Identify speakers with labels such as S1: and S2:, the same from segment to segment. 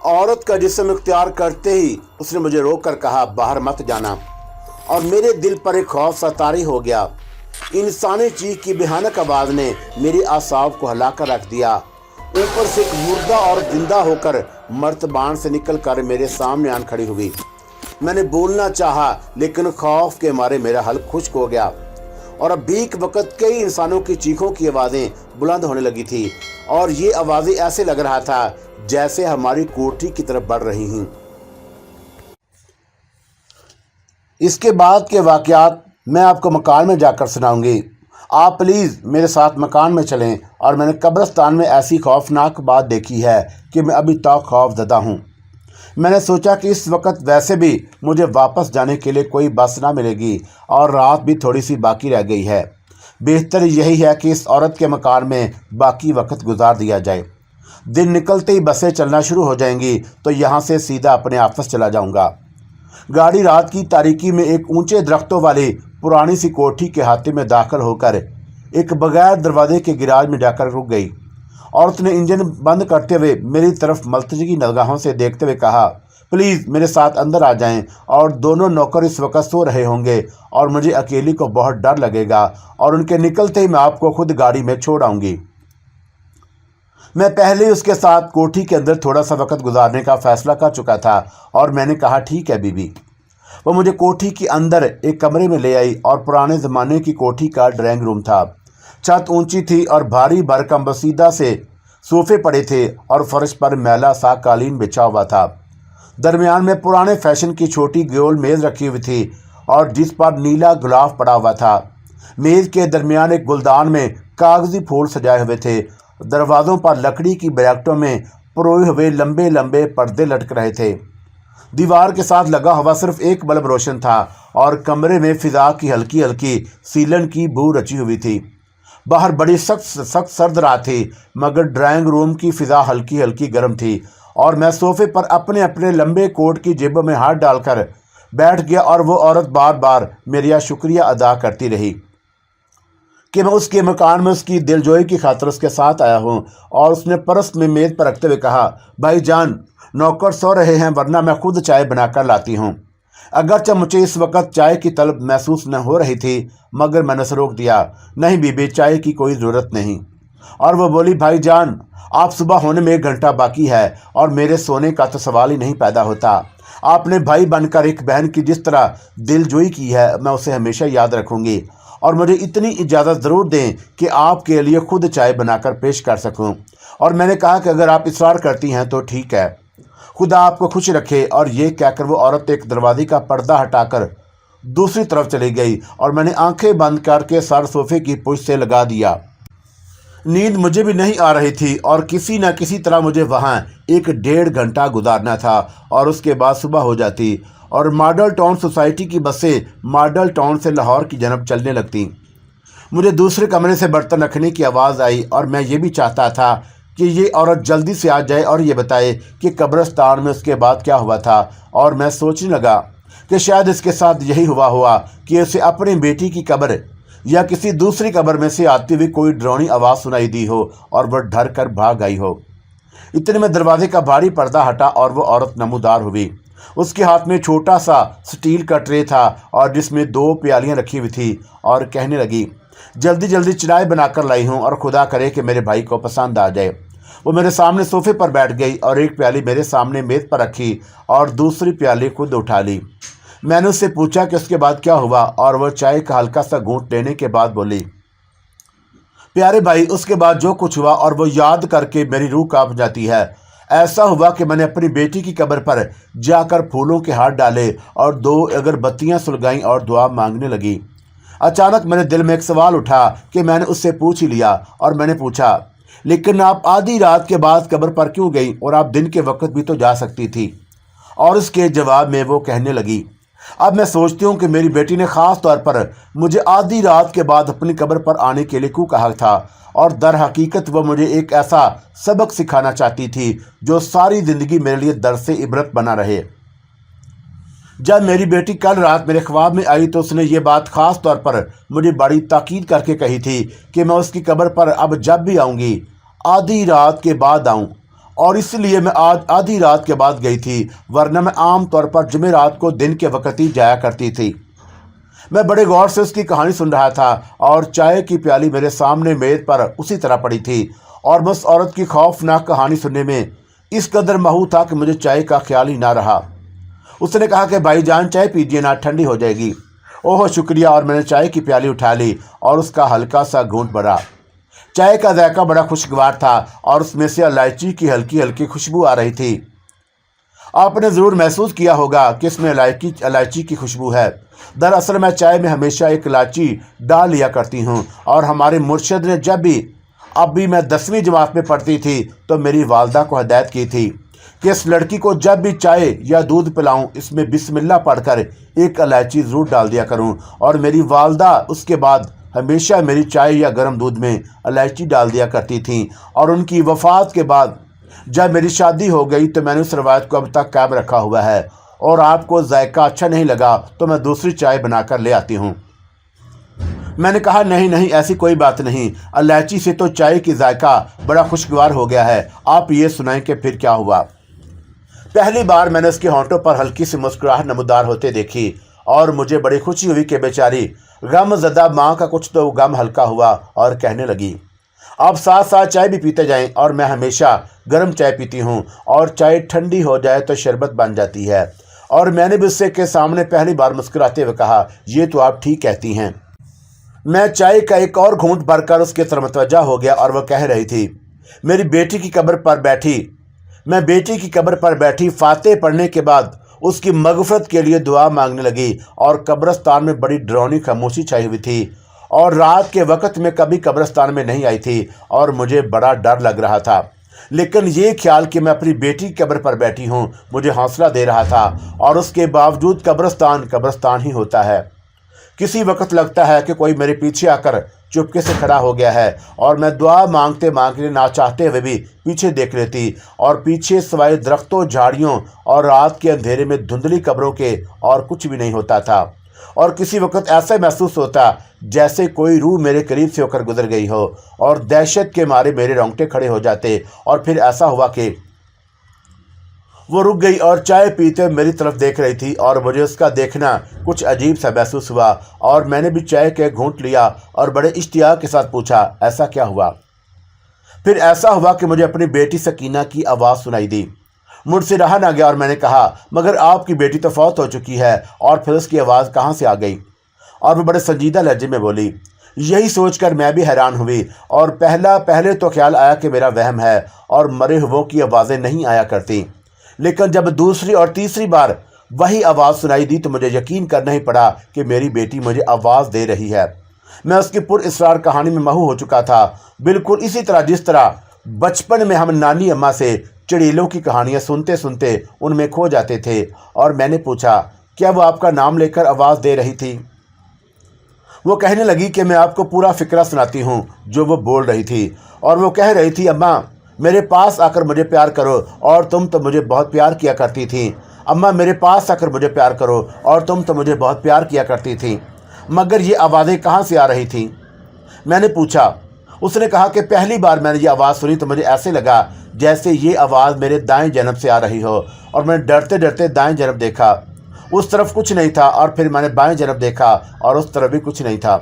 S1: औरत का जिस्म इख्तियार करते ही उसने मुझे रोक कर कहा, बाहर मत जाना। और मेरे दिल पर एक खौफ सा तारी हो गया। इंसानी चीख की भयानक आवाज ने मेरी आसाब को हिलाकर रख दिया। ऊपर से एक मुर्दा और जिंदा होकर मर्तबान से निकल कर मेरे सामने आन खड़ी हुई। मैंने बोलना चाहा, लेकिन खौफ के मारे मेरा हल्क खुश्क हो गया और अब भीख वक्त कई इंसानों की चीखों की आवाज़ें बुलंद होने लगी थी और ये आवाज़ें ऐसे लग रहा था जैसे हमारी कोठी की तरफ बढ़ रही हैं। इसके बाद के वाक़यात मैं आपको मकान में जाकर सुनाऊंगी। आप प्लीज़ मेरे साथ मकान में चलें। और मैंने कब्रिस्तान में ऐसी खौफनाक बात देखी है कि मैं अभी तक खौफजदा हूँ। मैंने सोचा कि इस वक्त वैसे भी मुझे वापस जाने के लिए कोई बस ना मिलेगी और रात भी थोड़ी सी बाकी रह गई है। बेहतर यही है कि इस औरत के मकान में बाकी वक्त गुजार दिया जाए। दिन निकलते ही बसें चलना शुरू हो जाएंगी तो यहाँ से सीधा अपने ऑफिस चला जाऊँगा। गाड़ी रात की तारीकी में एक ऊंचे दरख्तों वाली पुरानी सी कोठी के हाथे में दाखिल होकर एक बगैर दरवाजे के गिराज में जाकर रुक गई। औरत ने इंजन बंद करते हुए मेरी तरफ मलतजी निगाहों से देखते हुए कहा, प्लीज़ मेरे साथ अंदर आ जाएं। और दोनों नौकर इस वक्त सो रहे होंगे और मुझे अकेली को बहुत डर लगेगा और उनके निकलते ही मैं आपको खुद गाड़ी में छोड़ आऊँगी। मैं पहले ही उसके साथ कोठी के अंदर थोड़ा सा वक्त गुजारने का फ़ैसला कर चुका था और मैंने कहा, ठीक है बीबी। वो मुझे कोठी के अंदर एक कमरे में ले आई और पुराने ज़माने की कोठी का ड्राइंग रूम था। छत ऊंची थी और भारी भरकम बसीदा से सोफे पड़े थे और फर्श पर मैला सा कालीन बिछा हुआ था। दरमियान में पुराने फैशन की छोटी गोल मेज़ रखी हुई थी और जिस पर नीला गुलाब पड़ा हुआ था। मेज़ के दरमियान एक गुलदान में कागजी फूल सजाए हुए थे। दरवाज़ों पर लकड़ी की ब्रैकेटों में परोए हुए लंबे लंबे पर्दे लटक रहे थे। दीवार के साथ लगा हुआ सिर्फ एक बल्ब रोशन था और कमरे में फ़िज़ा की हल्की हल्की सीलन की बू रची हुई थी। बाहर बड़ी सख्त सर्द रात थी, मगर ड्राइंग रूम की फ़िज़ा हल्की हल्की गर्म थी और मैं सोफ़े पर अपने अपने लंबे कोट की जेबों में हाथ डालकर बैठ गया और वो औरत बार बार मेरा शुक्रिया अदा करती रही कि मैं उसके मकान में उसकी दिलजोई की खातिर उसके साथ आया हूँ। और उसने परस में मेज़ पर रखते हुए कहा, भाई जान, नौकर सो रहे हैं वरना मैं खुद चाय बनाकर लाती हूँ। अगरचे मुझे इस वक्त चाय की तलब महसूस न हो रही थी, मगर मैंने उसे रोक दिया, नहीं बीबी, चाय की कोई ज़रूरत नहीं। और वो बोली, भाई जान, आप सुबह होने में 1 घंटा बाकी है और मेरे सोने का तो सवाल ही नहीं पैदा होता। आपने भाई बनकर एक बहन की जिस तरह दिलजोई की है मैं उसे हमेशा याद रखूँगी और मुझे इतनी इजाज़त ज़रूर दें कि आपके लिए खुद चाय बनाकर पेश कर सकूँ। और मैंने कहा कि अगर आप इसरार करती हैं तो ठीक है, खुदा आपको खुश रखे। और ये कहकर वो औरत एक दरवाजे का पर्दा हटाकर दूसरी तरफ चली गई और मैंने आंखें बंद करके सर सोफे की पुश से लगा दिया। नींद मुझे भी नहीं आ रही थी और किसी न किसी तरह मुझे वहाँ 1-1.5 घंटा गुजारना था और उसके बाद सुबह हो जाती और मॉडल टाउन सोसाइटी की बसें मॉडल टाउन से लाहौर की जनब चलने लगती। मुझे दूसरे कमरे से बर्तन रखने की आवाज़ आई और मैं ये भी चाहता था कि ये औरत जल्दी से आ जाए और ये बताए कि कब्रिस्तान में उसके बाद क्या हुआ था। और मैं सोचने लगा कि शायद इसके साथ यही हुआ कि उसे अपनी बेटी की कब्र या किसी दूसरी कब्र में से आती हुई कोई डरावनी आवाज़ सुनाई दी हो और वह डर कर भाग आई हो। इतने में दरवाजे का भारी पर्दा हटा और वो औरत नमूदार हुई। उसके हाथ में छोटा सा स्टील का ट्रे था और जिसमें 2 प्यालियाँ रखी हुई थी और कहने लगी, जल्दी जल्दी चाय बनाकर लाई हूँ और खुदा करे कि मेरे भाई को पसंद आ जाए। वो मेरे सामने सोफे पर बैठ गई और एक प्याली मेरे सामने मेज़ पर रखी और दूसरी प्याली खुद उठा ली। मैंने उससे पूछा कि उसके बाद क्या हुआ और वह चाय का हल्का सा घूंट लेने के बाद बोली, प्यारे भाई, उसके बाद जो कुछ हुआ और वो याद करके मेरी रूह कांप जाती है। ऐसा हुआ कि मैंने अपनी बेटी की कब्र पर जाकर फूलों के हाथ डाले और 2 अगरबत्तियाँ सुलगाईं और दुआ मांगने लगी। अचानक मेरे दिल में एक सवाल उठा कि मैंने उससे पूछ ही लिया और मैंने पूछा, लेकिन आप आधी रात के बाद कब्र पर क्यों गई और आप दिन के वक्त भी तो जा सकती थी। और उसके जवाब में वो कहने लगी, अब मैं सोचती हूँ कि मेरी बेटी ने ख़ास तौर पर मुझे आधी रात के बाद अपनी कब्र पर आने के लिए क्यों कहा था और दर हकीकत वह मुझे एक ऐसा सबक सिखाना चाहती थी जो सारी ज़िंदगी मेरे लिए दर्स इबरत बना रहे। जब मेरी बेटी कल रात मेरे ख्वाब में आई तो उसने ये बात ख़ास तौर पर मुझे बड़ी ताकीद करके कही थी कि मैं उसकी कब्र पर अब जब भी आऊँगी आधी रात के बाद आऊँ اور اس لیے میں آج آدھی رات کے بعد گئی تھی، ورنہ میں عام طور پر جمعرات کو دن کے وقت ہی جایا کرتی تھی۔ میں بڑے غور سے اس کی کہانی سن رہا تھا اور چائے کی پیالی میرے سامنے میز پر اسی طرح پڑی تھی، اور میں اس عورت کی خوفناک کہانی سننے میں اس قدر مہو تھا کہ مجھے چائے کا خیال ہی نہ رہا۔ اس نے کہا کہ بھائی جان چائے پیجیے نا، ٹھنڈی ہو جائے گی۔ اوہ شکریہ، اور میں نے چائے کی پیالی اٹھا لی اور اس کا ہلکا سا گھونٹ بھرا۔ چائے کا ذائقہ بڑا خوشگوار تھا اور اس میں سے الائچی کی ہلکی ہلکی خوشبو آ رہی تھی۔ آپ نے ضرور محسوس کیا ہوگا کہ اس میں الائچی کی خوشبو ہے۔ دراصل میں چائے میں ہمیشہ ایک الائچی ڈال لیا کرتی ہوں، اور ہمارے مرشد نے اب بھی میں 10ویں جماعت میں پڑھتی تھی تو میری والدہ کو ہدایت کی تھی کہ اس لڑکی کو جب بھی چائے یا دودھ پلاؤں اس میں بسم اللہ پڑھ کر ایک الائچی ضرور ڈال دیا کروں، اور میری والدہ اس کے بعد ہمیشہ میری چائے یا گرم دودھ میں الائچی ڈال دیا کرتی تھیں۔ اور ان کی وفات کے بعد جب میری شادی ہو گئی تو میں نے اس روایت کو اب تک قائم رکھا ہوا ہے، اور آپ کو ذائقہ اچھا نہیں لگا تو میں دوسری چائے بنا کر لے آتی ہوں۔ میں نے کہا نہیں ایسی کوئی بات نہیں، الائچی سے تو چائے کی ذائقہ بڑا خوشگوار ہو گیا ہے، آپ یہ سنائیں کہ پھر کیا ہوا۔ پہلی بار میں نے اس کے ہونٹوں پر ہلکی سی مسکراہٹ نمودار ہوتے دیکھی، اور مجھے بڑی خوشی ہوئی کہ بیچاری غم زدہ ماں کا کچھ تو غم ہلکا ہوا، اور کہنے لگی آپ ساتھ ساتھ چائے بھی پیتے جائیں، اور میں ہمیشہ گرم چائے پیتی ہوں، اور چائے ٹھنڈی ہو جائے تو شربت بن جاتی ہے۔ اور میں نے بھی اس کے سامنے پہلی بار مسکراتے ہوئے کہا یہ تو آپ ٹھیک کہتی ہیں۔ میں چائے کا ایک اور گھونٹ بھر کر اس کی طرف متوجہ ہو گیا، اور وہ کہہ رہی تھی میں بیٹی کی قبر پر بیٹھی فاتح پڑھنے کے بعد اس کی مغفرت کے لیے دعا مانگنے لگی، اور قبرستان میں بڑی ڈراؤنی خاموشی چھائی ہوئی تھی، اور رات کے وقت میں کبھی قبرستان میں نہیں آئی تھی، اور مجھے بڑا ڈر لگ رہا تھا، لیکن یہ خیال کہ میں اپنی بیٹی کی قبر پر بیٹھی ہوں مجھے حوصلہ دے رہا تھا، اور اس کے باوجود قبرستان ہی ہوتا ہے۔ کسی وقت لگتا ہے کہ کوئی میرے پیچھے آ کر چپکے سے کھڑا ہو گیا ہے، اور میں دعا مانگتے نہ چاہتے ہوئے بھی پیچھے دیکھ لیتی، اور پیچھے سوائے درختوں، جھاڑیوں اور رات کے اندھیرے میں دھندلی قبروں کے اور کچھ بھی نہیں ہوتا تھا۔ اور کسی وقت ایسا محسوس ہوتا جیسے کوئی روح میرے قریب سے ہو کر گزر گئی ہو، اور دہشت کے مارے میرے رونگٹے کھڑے ہو جاتے، اور پھر ایسا ہوا کہ وہ رک گئی اور چائے پیتے میری طرف دیکھ رہی تھی، اور مجھے اس کا دیکھنا کچھ عجیب سا محسوس ہوا، اور میں نے بھی چائے کے گھونٹ لیا اور بڑے اشتیاق کے ساتھ پوچھا ایسا کیا ہوا؟ پھر ایسا ہوا کہ مجھے اپنی بیٹی سکینہ کی آواز سنائی دی۔ مجھ سے رہا نہ گیا، اور میں نے کہا مگر آپ کی بیٹی تو فوت ہو چکی ہے، اور پھر اس کی آواز کہاں سے آ گئی؟ اور وہ بڑے سنجیدہ لہجے میں بولی۔ یہی سوچ کر میں بھی حیران ہوئی، اور پہلے تو خیال آیا کہ میرا وہم ہے اور مرے ہوئوں کی آوازیں نہیں آیا کرتی، لیکن جب دوسری اور تیسری بار وہی آواز سنائی دی تو مجھے یقین کرنا ہی پڑا کہ میری بیٹی مجھے آواز دے رہی ہے۔ میں اس کی پر اسرار کہانی میں مہو ہو چکا تھا، بالکل اسی طرح جس طرح بچپن میں ہم نانی اماں سے چڑیلوں کی کہانیاں سنتے سنتے ان میں کھو جاتے تھے۔ اور میں نے پوچھا کیا وہ آپ کا نام لے کر آواز دے رہی تھی؟ وہ کہنے لگی کہ میں آپ کو پورا فقرہ سناتی ہوں جو وہ بول رہی تھی، اور وہ کہہ رہی تھی اماں میرے پاس آ کر مجھے پیار کرو، اور تم تو مجھے بہت پیار کیا کرتی تھیں۔ اماں میرے پاس آ کر مجھے پیار کرو، اور تم تو مجھے بہت پیار کیا کرتی تھیں۔ مگر یہ آوازیں کہاں سے آ رہی تھیں؟ میں نے پوچھا۔ اس نے کہا کہ پہلی بار میں نے یہ آواز سنی تو مجھے ایسے لگا جیسے یہ آواز میرے دائیں جانب سے آ رہی ہو، اور میں ڈرتے ڈرتے دائیں جانب دیکھا، اس طرف کچھ نہیں تھا، اور پھر میں نے بائیں جانب دیکھا اور اس طرف بھی کچھ نہیں تھا،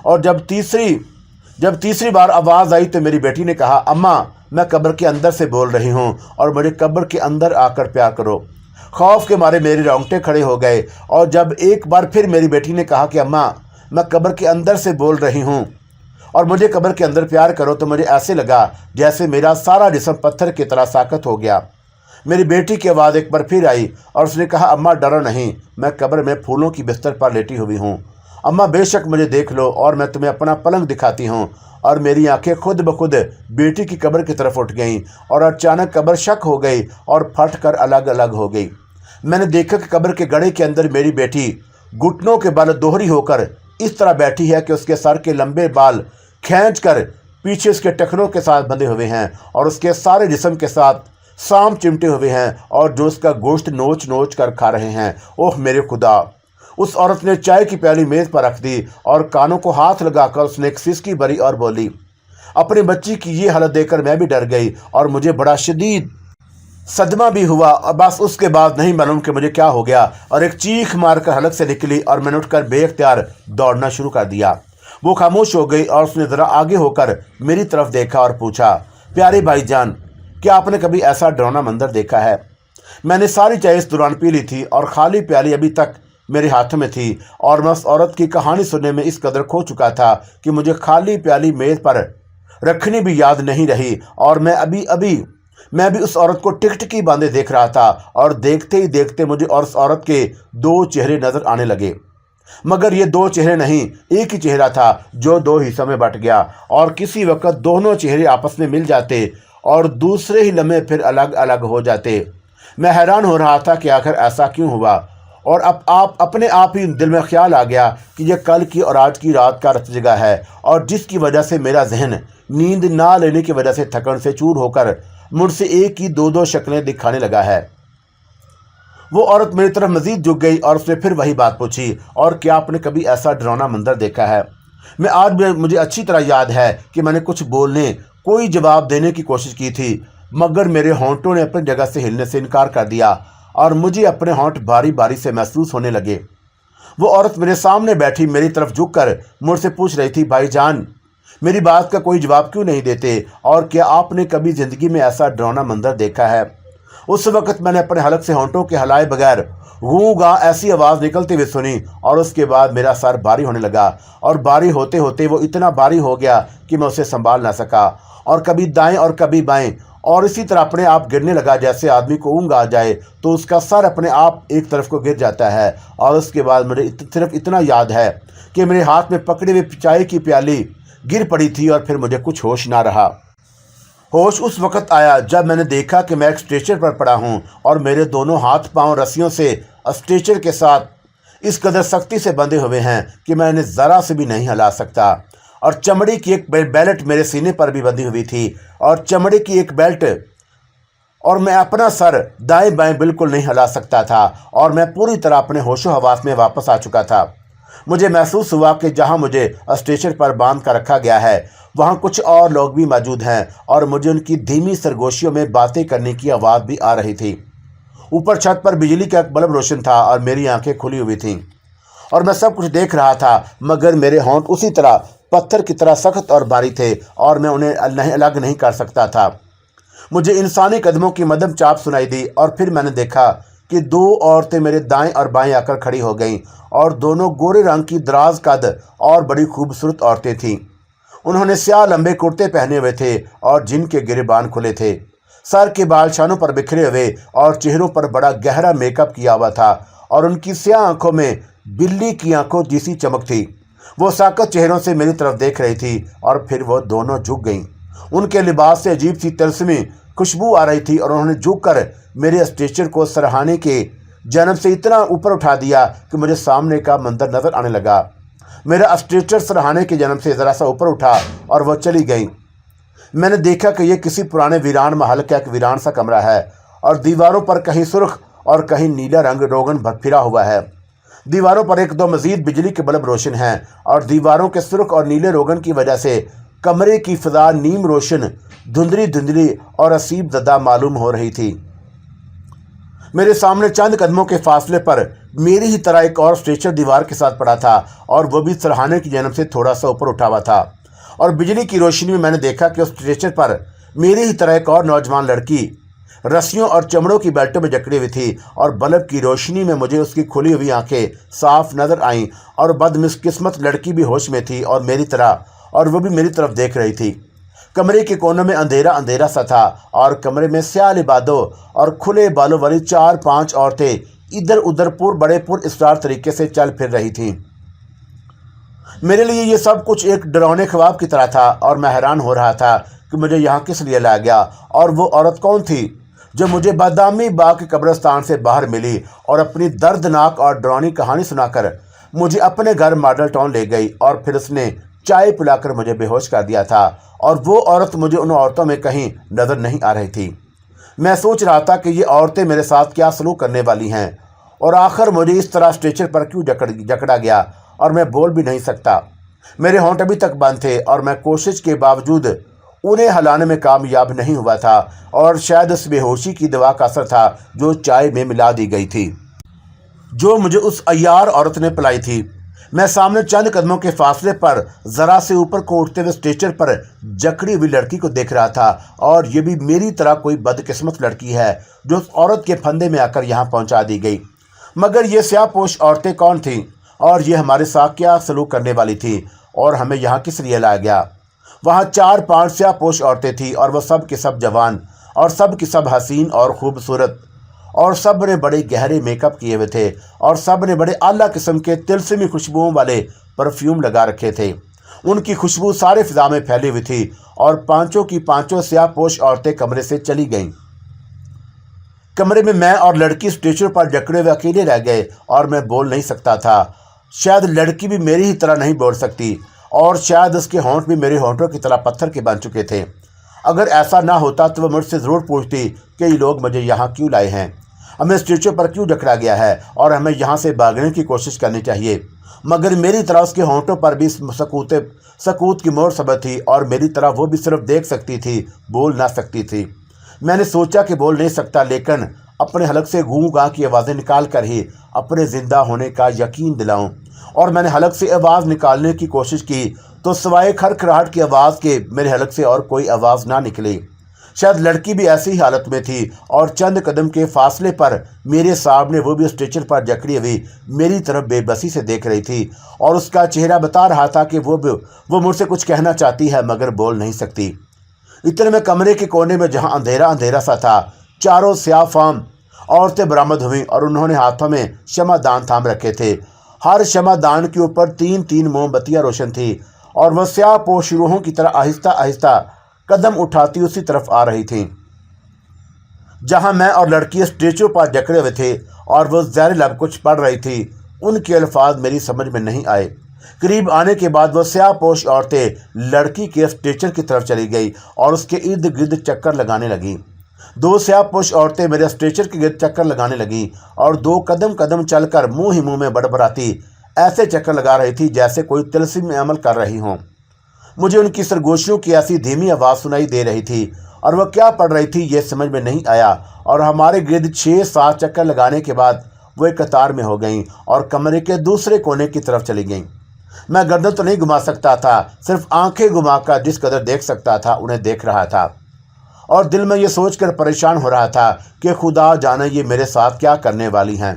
S1: اور جب تیسری بار آواز آئی تو میری بیٹی نے کہا اماں میں قبر کے اندر سے بول رہی ہوں، اور مجھے قبر کے اندر آ کر پیار کرو۔ خوف کے مارے میرے رونگٹے کھڑے ہو گئے، اور جب ایک بار پھر میری بیٹی نے کہا کہ اماں میں قبر کے اندر سے بول رہی ہوں اور مجھے قبر کے اندر پیار کرو، تو مجھے ایسے لگا جیسے میرا سارا جسم پتھر کی طرح ساکت ہو گیا۔ میری بیٹی کی آواز ایک بار پھر آئی، اور اس نے کہا اماں ڈرو نہیں، میں قبر میں پھولوں کی بستر پر لیٹی ہوئی ہوں، اماں بے شک مجھے دیکھ لو، اور میں تمہیں اپنا پلنگ دکھاتی ہوں۔ اور میری آنکھیں خود بخود بیٹی کی قبر کی طرف اٹھ گئیں، اور اچانک قبر شک ہو گئی اور پھٹ کر الگ الگ ہو گئی۔ میں نے دیکھا کہ قبر کے گڑھے کے اندر میری بیٹی گھٹنوں کے بل دوہری ہو کر اس طرح بیٹھی ہے کہ اس کے سر کے لمبے بال کھینچ کر پیچھے اس کے ٹخنوں کے ساتھ بندھے ہوئے ہیں، اور اس کے سارے جسم کے ساتھ سانپ چمٹے ہوئے ہیں، اور جو اس کا گوشت نوچ نوچ کر کھا رہے ہیں۔ اوہ میرے خدا! اس عورت نے چائے کی پیالی میز پر رکھ دی، اور کانوں کو ہاتھ لگا کر اس نے ایک سسکی بھری اور بولی अपने बच्ची की ये हालत देखकर मैं भी डर गई और मुझे बड़ा शदीद सदमा भी हुआ। और बस उसके बाद नहीं मालूम कि मुझे क्या हो गया, और एक चीख मारकर हलक से निकली और मैंने उठकर बेख्तियार दौड़ना शुरू कर दिया। वो खामोश हो गई और उसने ज़रा आगे होकर मेरी तरफ देखा और पूछा, प्यारे भाईजान, क्या आपने कभी ऐसा डरावना मंजर देखा है? मैंने सारी चाय इस दौरान पी ली थी और खाली प्याली अभी तक मेरे हाथ में थी, और मैं उस औरत की कहानी सुनने में इस कदर खो चुका था कि मुझे खाली प्याली मेज़ पर रखनी भी याद नहीं रही। और मैं भी उस औरत को टिकटिकी बांधे देख रहा था, और देखते ही देखते मुझे और उस औरत के दो चेहरे नजर आने लगे। मगर ये दो चेहरे नहीं, एक ही चेहरा था जो दो हिस्सों में बट गया, और किसी वक्त दोनों चेहरे आपस में मिल जाते और दूसरे ही लम्हे फिर अलग अलग हो जाते। मैं हैरान हो रहा था कि आखिर ऐसा क्यों हुआ, और अब अपने आप ही दिल में ख्याल आ गया कि यह कल की और आज की रात का रत जगह है, और जिसकी वजह से मेरा जहन नींद ना लेने की वजह से थकन से चूर होकर मुझसे एक ही दो दो शक्लें दिखाने लगा है। वो औरत मेरी तरफ मजीद झुक गई और उसने फिर वही बात पूछी, और क्या आपने कभी ऐसा डरावना मंजर देखा है? मैं आज भी मुझे अच्छी तरह याद है कि मैंने कुछ बोलने, कोई जवाब देने की कोशिश की थी, मगर मेरे होंठों ने अपनी जगह से हिलने से इनकार कर दिया और मुझे अपने होंठ भारी भारी से महसूस होने लगे। वो औरत मेरे सामने बैठी मेरी तरफ झुककर मुझसे पूछ रही थी, भाईजान, मेरी बात का कोई जवाब क्यों नहीं देते, और क्या आपने कभी ज़िंदगी में ऐसा डरावना मंजर देखा है? उस वक्त मैंने अपने हलक से होंठों के हलाए बगैर गूं गां ऐसी आवाज़ निकलती हुई सुनी, और उसके बाद मेरा सर भारी होने लगा, और भारी होते होते वो इतना भारी हो गया कि मैं उसे संभाल ना सका, और कभी दाएं और कभी बाएं, और इसी तरह अपने आप गिरने लगा। जैसे आदमी को ऊँग आ जाए तो उसका सर अपने आप एक तरफ को गिर जाता है। और उसके बाद मुझे सिर्फ इतना याद है कि मेरे हाथ में पकड़ी हुई चाय की प्याली गिर पड़ी थी, और फिर मुझे कुछ होश ना रहा। होश उस वक्त आया जब मैंने देखा कि मैं एक स्ट्रेचर पर पड़ा हूँ, और मेरे दोनों हाथ पांव रस्सियों से स्ट्रेचर के साथ इस कदर सख्ती से बंधे हुए हैं कि मैं इन्हें ज़रा से भी नहीं हिला सकता। और चमड़ी की एक बेल्ट मेरे सीने पर भी बंधी हुई थी, और चमड़ी की एक बेल्ट, और मैं अपना सर दाएं बाएं बिल्कुल नहीं हिला सकता था, और मैं पूरी तरह अपने होशो हवास में वापस आ चुका था। मुझे महसूस हुआ कि जहां मुझे स्ट्रेचर पर बांध कर रखा गया है वहां कुछ और लोग भी मौजूद हैं, और मुझे उनकी धीमी सरगोशियों में बातें करने की आवाज़ भी आ रही थी। ऊपर छत पर बिजली का एक बल्ब रोशन था और मेरी आंखें खुली हुई थीं, और मैं सब कुछ देख रहा था, मगर मेरे होंठ उसी तरह पत्थर की तरह सख्त और भारी थे, और मैं उन्हें अलग नहीं कर सकता था। मुझे इंसानी कदमों की मदम चाप सुनाई दी, और फिर मैंने देखा कि दो औरतें मेरे दाएं और बाएं आकर खड़ी हो गईं, और दोनों गोरे रंग की दराज कद और बड़ी खूबसूरत औरतें थीं। उन्होंने स्याह लंबे कुर्ते पहने हुए थे और जिनके गिरेबान खुले थे। सर के बाल शानों पर बिखरे हुए और चेहरों पर बड़ा गहरा मेकअप किया हुआ था, और उनकी स्याह आंखों में बिल्ली की आंखों जैसी चमक थी। वो साकत चेहरों से मेरी तरफ देख रही थी, और फिर वो दोनों झुक गईं। उनके लिबास से अजीब सी तिलस्मी खुशबू आ रही थी, और उन्होंने झुककर मेरे स्ट्रेचर को सराहने के जन्म से इतना ऊपर उठा दिया कि मुझे सामने का मंजर नजर आने लगा। मेरा स्ट्रेचर सराहने के जन्म से ज़रा सा ऊपर उठा और वह चली गई। मैंने देखा कि यह किसी पुराने वीरान महल का एक वीरान सा कमरा है, और दीवारों पर कहीं सुर्ख और कहीं नीला रंग रोगन फिरा हुआ है। दीवारों पर एक दो मजीद बिजली के बल्ब रोशन हैं, और दीवारों के सुर्ख और नीले रोगन की वजह से कमरे की फिजा नीम रोशन, धुंधली धुंधली और असीब ज़दा मालूम हो रही थी। मेरे सामने चंद कदमों के फासले पर मेरी ही तरह एक और स्ट्रेचर दीवार के साथ पड़ा था, और वह भी सराहने की जन्म से थोड़ा सा ऊपर उठा हुआ था। और बिजली की रोशनी में मैंने देखा कि उस स्ट्रेचर पर मेरी ही तरह एक और नौजवान लड़की रस्सियों और चमड़ों की बेल्टों में जकड़ी हुई थी, और बल्ब की रोशनी में मुझे उसकी खुली हुई आंखें साफ नजर आईं, और बदकिस्मत लड़की भी होश में थी और मेरी तरह, और वो भी मेरी तरफ देख रही थी। कमरे के कोनों में अंधेरा अंधेरा सा था, और कमरे में स्याह लिबादों और खुले बालों वाली 4-5 औरतें इधर उधर बड़े स्टार तरीके से चल फिर रही थीं। मेरे लिए ये सब कुछ एक डरावने ख्वाब की तरह था, और मैं हैरान हो रहा था कि मुझे यहाँ किस लिए लाया गया, और वो औरत कौन थी जो मुझे बादामी बाग के कब्रिस्तान से बाहर मिली और अपनी दर्दनाक और डरावनी कहानी सुनाकर मुझे अपने घर मॉडल टाउन ले गई, और फिर उसने चाय पिलाकर मुझे बेहोश कर दिया था। और वो औरत मुझे उन औरतों में कहीं नज़र नहीं आ रही थी। मैं सोच रहा था कि ये औरतें मेरे साथ क्या सलूक करने वाली हैं, और आखिर मुझे इस तरह स्ट्रेचर पर क्यों जकड़ा गया, और मैं बोल भी नहीं सकता। میرے ہونٹ ابھی تک بند تھے اور میں کوشش کے باوجود انہیں ہلانے میں کامیاب نہیں ہوا تھا، اور شاید اس بے ہوشی کی دوا کا اثر تھا جو چائے میں ملا دی گئی تھی، جو مجھے اس عیار عورت نے پلائی تھی۔ میں سامنے چند قدموں کے فاصلے پر ذرا سے اوپر کو اٹھتے ہوئے اسٹریچر پر جکڑی ہوئی لڑکی کو دیکھ رہا تھا، اور یہ بھی میری طرح کوئی بدقسمت لڑکی ہے جو اس عورت کے پھندے میں آ کر یہاں پہنچا دی گئی۔ مگر یہ سیاہ پوش عورتیں کون تھیں، اور یہ ہمارے ساتھ کیا سلوک کرنے والی تھی، اور ہمیں یہاں کس لیے لایا گیا؟ وہاں 4-5 سیاہ پوش عورتیں تھیں، اور وہ سب کے سب جوان، اور سب کی سب حسین اور خوبصورت، اور سب نے بڑے گہرے میک اپ کیے ہوئے تھے، اور سب نے بڑے اعلیٰ قسم کے تلسمی خوشبوؤں والے پرفیوم لگا رکھے تھے۔ ان کی خوشبو سارے فضا میں پھیلی ہوئی تھی، اور پانچوں کی پانچوں سیاہ پوش عورتیں کمرے سے چلی گئیں۔ کمرے میں میں اور لڑکی اسٹیچر پر جکڑے ہوئے اکیلے رہ گئے، اور میں بول نہیں سکتا تھا۔ شاید لڑکی بھی میری ہی طرح نہیں بول سکتی، اور شاید اس کے ہونٹ بھی میرے ہونٹوں کی طرح پتھر کے بن چکے تھے۔ اگر ایسا نہ ہوتا تو وہ مجھ سے ضرور پوچھتی کہ یہ لوگ مجھے یہاں کیوں لائے ہیں، ہمیں اسٹیچر پر کیوں جکڑا گیا ہے، اور ہمیں یہاں سے بھاگنے کی کوشش کرنی چاہیے۔ مگر میری طرح اس کے ہونٹوں پر بھی سکوت کی مہر ثبت تھی، اور میری طرح وہ بھی صرف دیکھ سکتی تھی، بول نہ سکتی تھی۔ میں نے سوچا کہ بول نہیں سکتا، لیکن اپنے حلق سے گوں گاں کی آوازیں نکال کر ہی اپنے زندہ ہونے کا یقین دلاؤں، اور میں نے حلق سے آواز نکالنے کی کوشش کی تو سوائے کھڑکھڑاہٹ کی آواز کے میرے حلق سے اور کوئی آواز نہ نکلی۔ شاید لڑکی بھی ایسی ہی حالت میں تھی، اور چند قدم کے فاصلے پر میرے سامنے وہ بھی اسٹیچر پر جکڑی ہوئی میری طرف بے بسی سے دیکھ رہی تھی، اور اس کا چہرہ بتا رہا تھا کہ وہ مجھ سے کچھ کہنا چاہتی ہے مگر بول نہیں سکتی۔ اتنے میں کمرے کے کونے میں جہاں اندھیرا اندھیرا سا تھا، 4 سیاہ فام عورتیں برآمد ہوئیں، اور انہوں نے ہاتھوں میں شمع دان تھام رکھے تھے۔ ہر شمع دان کے اوپر 3 موم بتیاں روشن تھیں، اور وہ سیاہ پوش روحوں کی طرح آہستہ آہستہ قدم اٹھاتی اسی طرف آ رہی تھیں جہاں میں اور لڑکی اسٹیچو پر جکڑے ہوئے تھے، اور وہ زہر لب کچھ پڑھ رہی تھی۔ ان کے الفاظ میری سمجھ میں نہیں آئے۔ قریب آنے کے بعد وہ سیاہ پوش عورتیں لڑکی کے اسٹیچر کی طرف چلی گئی اور اس کے ارد گرد چکر لگانے لگیں۔ 2 سیاہ پوش عورتیں میرے اسٹیچر کے گرد چکر لگانے لگیں، اور 2 قدم چل کر منہ ہی منہ میں بڑبڑاتی ایسے چکر لگا رہی تھی جیسے کوئی طلسم میں عمل کر رہی ہوں۔ مجھے ان کی سرگوشیوں کی ایسی دھیمی آواز سنائی دے رہی تھی، اور وہ کیا پڑھ رہی تھی یہ سمجھ میں نہیں آیا، اور ہمارے گرد 6-7 چکر لگانے کے بعد وہ ایک قطار میں ہو گئیں اور کمرے کے دوسرے کونے کی طرف چلی گئیں۔ میں گردن تو نہیں گھما سکتا تھا، صرف آنکھیں گھما کر جس قدر دیکھ سکتا تھا انہیں دیکھ رہا تھا، اور دل میں یہ سوچ کر پریشان ہو رہا تھا کہ خدا جانے یہ میرے ساتھ کیا کرنے والی ہیں۔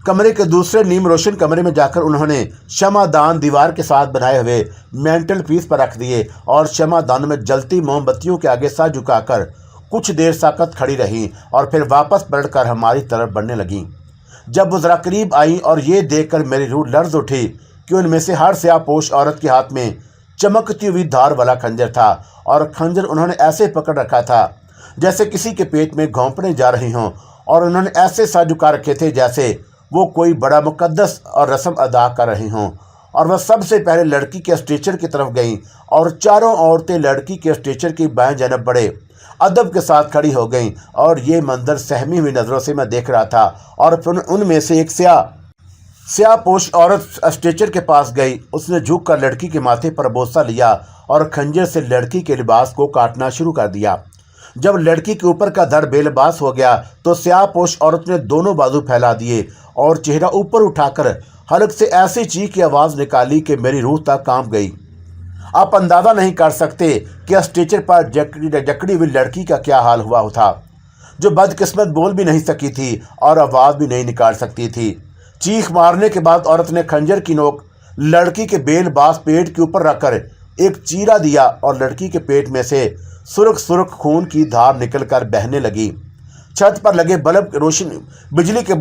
S1: کمرے کے دوسرے نیم روشن کمرے میں جا کر انہوں نے شمع دان دیوار کے ساتھ بنائے ہوئے مینٹل پیس پر رکھ دیے، اور شمع دان میں جلتی موم بتیوں کے آگے سر جھکا کر کچھ دیر ساکت کھڑی رہیں، اور پھر واپس پلٹ کر ہماری طرف بڑھنے لگیں۔ جب وہ ذرا قریب آئیں اور یہ دیکھ کر میری روح لرز اٹھی کہ ان میں سے ہر سیاہ پوش عورت کے ہاتھ میں چمکتی ہوئی دھار والا خنجر تھا، اور خنجر انہوں نے ایسے پکڑ رکھا تھا جیسے کسی کے پیٹ میں گھونپنے جا رہی ہوں، اور انہوں نے ایسے سر جھکا رکھے تھے جیسے وہ کوئی بڑا مقدس اور رسم ادا کر رہی ہوں۔ اور وہ سب سے پہلے لڑکی کے اسٹیچر کی طرف گئیں، اور چاروں عورتیں لڑکی کے اسٹیچر کی بائیں جانب بڑے ادب کے ساتھ کھڑی ہو گئیں، اور یہ منظر سہمی ہوئی نظروں سے میں دیکھ رہا تھا۔ اور پھر ان میں سے ایک سیاہ پوش عورت اسٹیچر کے پاس گئی، اس نے جھک کر لڑکی کے ماتھے پر بوسہ لیا اور خنجر سے لڑکی کے لباس کو کاٹنا شروع کر دیا۔ جب لڑکی کے اوپر کا دھڑ بے لباس ہو گیا تو سیاہ پوش عورت نے دونوں بازو پھیلا دیے اور چہرہ اوپر اٹھا کر حلق سے ایسی چیخ کی آواز نکالی کہ میری روح تک کانپ گئی۔ آپ اندازہ نہیں کر سکتے کہ اسٹیچر پر جکڑی ہوئی لڑکی کا کیا حال ہوا تھا، جو بدقسمت بول بھی نہیں سکی تھی اور آواز بھی نہیں نکال سکتی تھی۔ چیخ مارنے کے بعد عورت نے خنجر کی نوک لڑکی کے بے لباس پیٹ کے اوپر رکھ کر ایک چیرا دیا، اور لڑکی کے پیٹ میں سے سرخ خون کی دھار نکل کر بہنے لگی۔ چھت پر لگے بجلی کے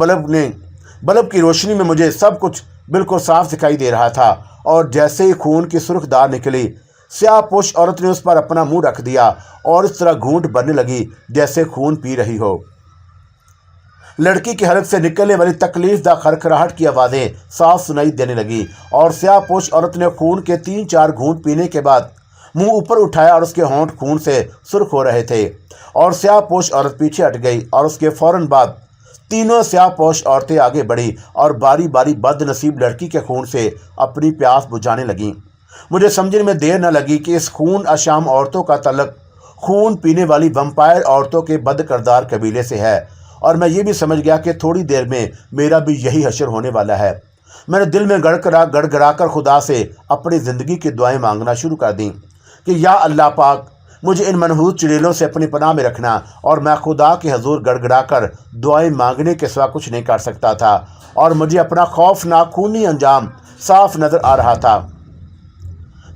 S1: بلب کی روشنی میں مجھے سب کچھ بالکل صاف دکھائی دے رہا تھا، اور جیسے ہی خون کی سرخ دھار نکلی، سیاہ پوش عورت نے اس پر اپنا منہ رکھ دیا اور اس طرح گھونٹ بھرنے لگی جیسے خون پی رہی ہو۔ لڑکی کے حلق سے نکلنے والی تکلیف دہ کھڑکھڑاہٹ کی آوازیں صاف سنائی دینے لگی، اور سیاہ پوش عورت نے خون کے 3-4 گھونٹ پینے کے بعد منہ اوپر اٹھایا، اور اس کے ہونٹ خون سے سرخ ہو رہے تھے، اور سیاہ پوش عورت پیچھے ہٹ گئی، اور اس کے فوراً بعد تینوں سیاہ پوش عورتیں آگے بڑھی اور باری باری بد نصیب لڑکی کے خون سے اپنی پیاس بجھانے لگیں۔ مجھے سمجھنے میں دیر نہ لگی کہ اس خون اشام عورتوں کا تعلق خون پینے والی ویمپائر عورتوں کے بد کردار قبیلے سے ہے، اور میں یہ بھی سمجھ گیا کہ تھوڑی دیر میں میرا بھی یہی حشر ہونے والا ہے۔ میں نے دل میں گڑ گڑا کر خدا سے اپنی زندگی کی دعائیں مانگنا شروع کر دیں کہ یا اللہ پاک، مجھے ان منحوس چڑیلوں سے اپنی پناہ میں رکھنا، اور میں خدا کے حضور گڑ گڑا کر دعائیں مانگنے کے سوا کچھ نہیں کر سکتا تھا، اور مجھے اپنا خوفناک خونی انجام صاف نظر آ رہا تھا۔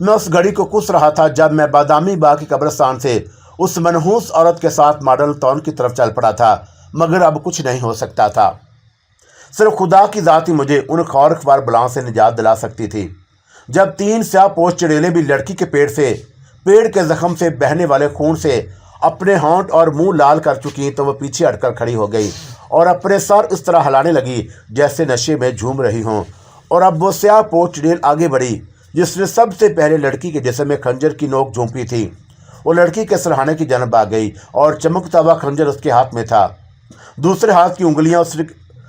S1: میں اس گھڑی کو کس رہا تھا جب میں بادامی باغ کی قبرستان سے اس منحوس عورت کے ساتھ ماڈل ٹاؤن کی طرف چل پڑا تھا، مگر اب کچھ نہیں ہو سکتا تھا۔ صرف خدا کی ذات ہی مجھے ان خورخوار بلاؤں سے نجات دلا سکتی تھی۔ جب 3 سیاہ پوش چڑیلیں بھی لڑکی کے پیڑ کے زخم سے بہنے والے خون سے اپنے ہونٹ اور منہ لال کر چکی تو وہ پیچھے ہٹ کر کھڑی ہو گئی اور اپنے سر اس طرح ہلانے لگی جیسے نشے میں جھوم رہی ہوں، اور اب وہ سیاہ پوش چڑیل آگے بڑھی جس نے سب سے پہلے لڑکی کے جسم میں خنجر کی نوک جھونپی تھی۔ وہ لڑکی کے سرہانے کی جانب آ گئی اور چمکتا ہوا خنجر اس کے ہاتھ میں تھا۔ دوسرے ہاتھ کی انگلیاں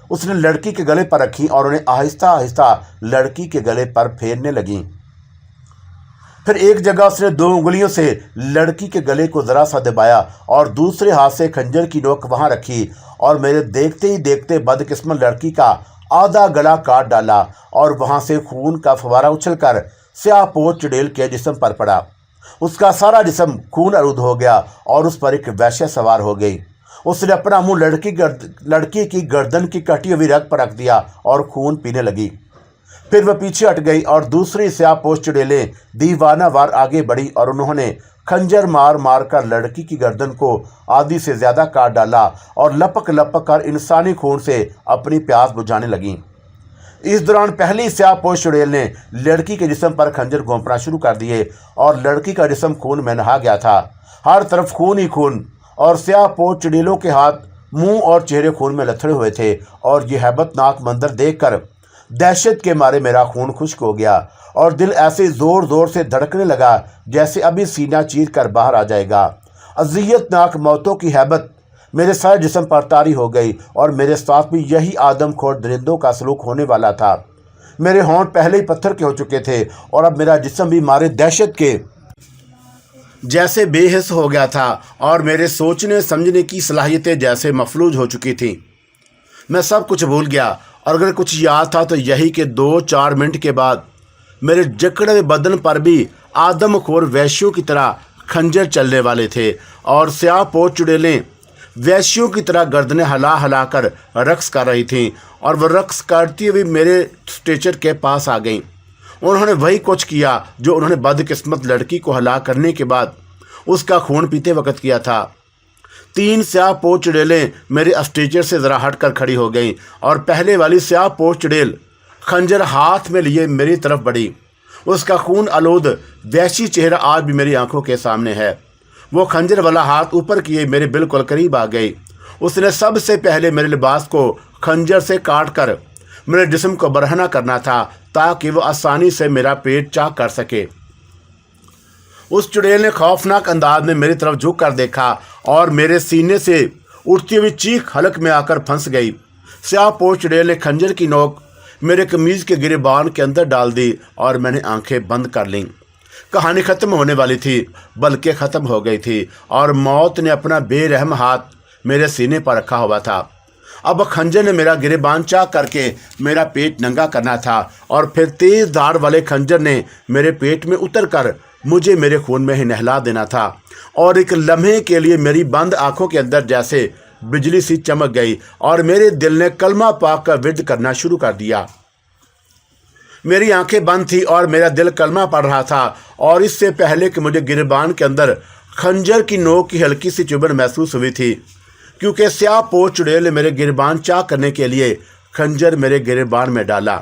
S1: اس نے لڑکی کے گلے پر رکھیں اور انہیں آہستہ آہستہ لڑکی کے گلے پر پھیرنے لگیں۔ پھر ایک جگہ اس نے 2 انگلیوں سے لڑکی کے گلے کو ذرا سا دبایا اور دوسرے ہاتھ سے خنجر کی نوک وہاں رکھی، اور میرے دیکھتے ہی دیکھتے بدقسمت لڑکی کا آدھا گلا کاٹ ڈالا، اور وہاں سے خون کا فوارہ اچھل کر سیاہ پوش چڑیل کے جسم پر پڑا۔ اس کا سارا جسم خون آلود ہو گیا اور اس پر ایک وحشت سوار ہو گئی۔ اس نے اپنا منہ لڑکی کی گردن کی کٹی ہوئی رگ پر رکھ دیا اور خون پینے لگی۔ پھر وہ پیچھے ہٹ گئی اور دوسری سیاہ پوش چڑیلیں دیوانہ وار آگے بڑھی اور انہوں نے خنجر مار مار کر لڑکی کی گردن کو آدھی سے زیادہ کاٹ ڈالا اور لپک لپک کر انسانی خون سے اپنی پیاس بجھانے لگیں۔ اس دوران پہلی سیاہ پوش چڑیل نے لڑکی کے جسم پر خنجر گھونپنا شروع کر دیے اور لڑکی کا جسم خون میں نہا گیا تھا، ہر طرف خون ہی خون، اور سیاہ پوش چڑیلوں کے ہاتھ، منہ اور چہرے خون میں لتھڑے ہوئے تھے، اور یہ ہیبت ناک منظر دیکھ کر دہشت کے مارے میرا خون خشک ہو گیا اور دل ایسے زور زور سے دھڑکنے لگا جیسے ابھی سینہ چیر کر باہر آ جائے گا۔ اذیت ناک موتوں کی ہیبت میرے سارے جسم پر طاری ہو گئی اور میرے ساتھ بھی یہی آدم خور درندوں کا سلوک ہونے والا تھا۔ میرے ہونٹ پہلے ہی پتھر کے ہو چکے تھے اور اب میرا جسم بھی مارے دہشت کے جیسے بے حس ہو گیا تھا اور میرے سوچنے سمجھنے کی صلاحیتیں جیسے مفلوج ہو چکی تھیں۔ میں سب کچھ بھول گیا، اور اگر کچھ یاد تھا تو یہی کہ 2-4 منٹ کے بعد میرے جکڑے ہوئے بدن پر بھی آدم خور وحشیوں کی طرح خنجر چلنے والے تھے، اور سیاہ پوش چڑیلیں وحشیوں کی طرح گردنیں ہلا ہلا کر رقص کر رہی تھیں، اور وہ رقص کرتی ہوئی میرے اسٹریچر کے پاس آ گئیں۔ انہوں نے وہی کچھ کیا جو انہوں نے بدقسمت لڑکی کو ہلاک کرنے کے بعد اس کا خون پیتے وقت کیا تھا۔ 3 سیاہ پوش چڑیلیں میرے اسٹریچر سے ذرا ہٹ کر کھڑی ہو گئیں، اور پہلے والی سیاہ پوش چڑیل خنجر ہاتھ میں لیے میری طرف بڑھی۔ اس کا خون آلود وحشی چہرہ آج بھی میری آنکھوں کے سامنے ہے۔ وہ خنجر والا ہاتھ اوپر کیے میرے بالکل قریب آ گئی۔ اس نے سب سے پہلے میرے لباس کو خنجر سے کاٹ کر میرے جسم کو برہنہ کرنا تھا تاکہ وہ آسانی سے میرا پیٹ چاک کر سکے۔ اس چڑیل نے خوفناک انداز میں میری طرف جھک کر دیکھا اور میرے سینے سے اٹھتی ہوئی چیخ حلق میں آ کر پھنس گئی۔ سیاہ پوش چڑیل نے خنجر کی نوک میرے قمیض کے گریبان کے اندر ڈال دی اور میں نے آنکھیں بند کر لیں۔ کہانی ختم ہونے والی تھی، بلکہ ختم ہو گئی تھی، اور موت نے اپنا بے رحم ہاتھ میرے سینے پر رکھا ہوا تھا۔ اب خنجر نے میرا گریبان چاک کر کے میرا پیٹ ننگا کرنا تھا، اور پھر تیز دھاڑ والے خنجر نے میرے پیٹ میں اتر کر مجھے میرے خون میں ہی نہلا دینا تھا، اور ایک لمحے کے لیے میری بند آنکھوں کے اندر جیسے بجلی سی چمک گئی اور میرے دل نے کلمہ پاک کا ورد کرنا شروع کر دیا۔ میری آنکھیں بند تھی اور میرا دل کلمہ پڑھ رہا تھا، اور اس سے پہلے کہ مجھے گریبان کے اندر خنجر کی نوک کی ہلکی سی چبھن محسوس ہوئی تھی، کیونکہ سیاہ پوش چڑیل نے میرے گریبان چاک کرنے کے لیے خنجر میرے گریبان میں ڈالا۔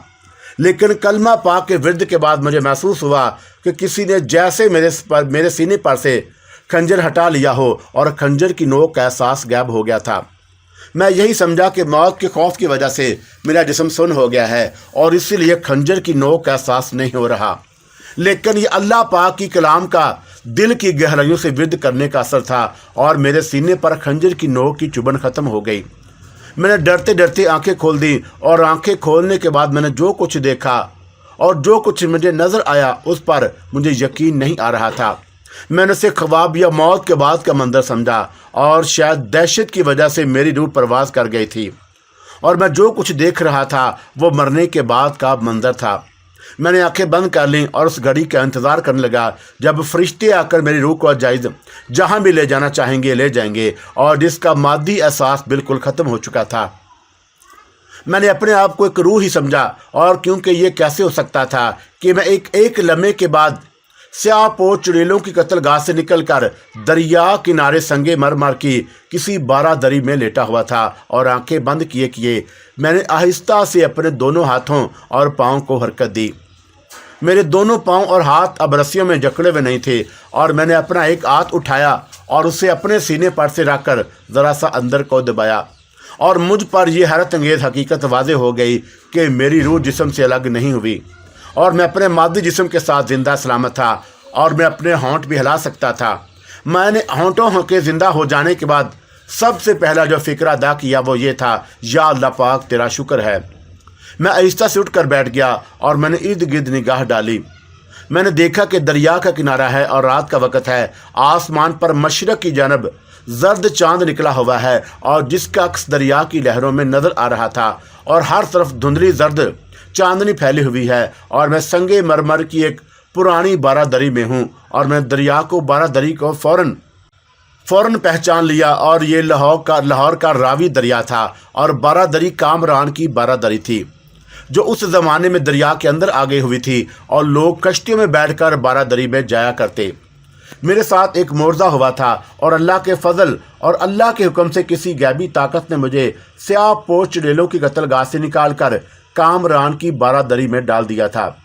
S1: لیکن کلمہ پاک کے ورد کے بعد مجھے محسوس ہوا کہ کسی نے جیسے میرے سینے پر سے خنجر ہٹا لیا ہو، اور خنجر کی نوک کا احساس غائب ہو گیا تھا۔ میں یہی سمجھا کہ موت کے خوف کی وجہ سے میرا جسم سن ہو گیا ہے، اور اسی لیے خنجر کی نوک کا احساس نہیں ہو رہا۔ لیکن یہ اللہ پاک کی کلام کا دل کی گہرائیوں سے ورد کرنے کا اثر تھا، اور میرے سینے پر خنجر کی نوک کی چبھن ختم ہو گئی۔ मैंने डरते डरते आंखें खोल दी और आंखें खोलने के बाद मैंने जो कुछ देखा और जो कुछ मुझे नज़र आया उस पर मुझे यकीन नहीं आ रहा था। मैंने उसे ख्वाब या मौत के बाद का मंजर समझा और शायद दहशत की वजह से मेरी रूह परवास कर गई थी और मैं जो कुछ देख रहा था वो मरने के बाद का मंजर था। मैंने आंखें बंद कर लीं और उस घड़ी का इंतज़ार करने लगा जब फरिश्ते आकर मेरी रूह को अजाइज़ जहाँ भी ले जाना चाहेंगे ले जाएंगे और जिसका मादी एहसास बिल्कुल ख़त्म हो चुका था। मैंने अपने आप को एक रूह ही समझा और क्योंकि ये कैसे हो सकता था कि मैं एक लम्हे के बाद स्याह पोश चुड़ैलों की कत्लगाह से निकलकर दरिया किनारे संगे मर की किसी बारादरी में लेटा हुआ था और आंखें बंद किए मैंने आहिस्ता से अपने दोनों हाथों और पाँव को हरकत दी। मेरे दोनों पाँव और हाथ अब रस्सियों में जकड़े हुए नहीं थे और मैंने अपना एक हाथ उठाया और उसे अपने सीने पर से रखकर ज़रा सा अंदर को दबाया और मुझ पर यह हैरत अंगेज़ हकीकत वाज़े हो गई कि मेरी रूह जिस्म से अलग नहीं हुई और मैं अपने मादी जिस्म के साथ ज़िंदा सलामत था और मैं अपने होंठ भी हिला सकता था। मैंने होंठों के ज़िंदा हो जाने के बाद सबसे पहला जो फ़िक्र अदा किया वो ये था, या अल्लाह पाक तेरा शुक्र है। मैं आहिस्ता से उठकर बैठ गया और मैंने इर्द गिर्द निगाह डाली। मैंने देखा कि दरिया का किनारा है और रात का वक़्त है। आसमान पर मशरक़ की जानब जर्द चांद निकला हुआ है और जिसका अक्स दरिया की लहरों में नज़र आ रहा था और हर तरफ धुंधली जर्द चांदनी फैली हुई है और मैं संगे मरमर की एक पुरानी बारादरी में हूँ और मैं दरिया को बारादरी को फ़ौरन पहचान लिया और ये लाहौर का रावी दरिया था और बारादरी कामरान की बारादरी थी जो उस ज़माने में दरिया के अंदर आ गई हुई थी और लोग कश्तियों में बैठकर बारादरी में जाया करते। मेरे साथ एक मोर्जा हुआ था और अल्लाह के फजल और अल्लाह के हुक्म से किसी गैबी ताकत ने मुझे स्याह पोश चुड़ैलों की कत्लगाह से निकाल कर कामरान की बारादरी में डाल दिया था।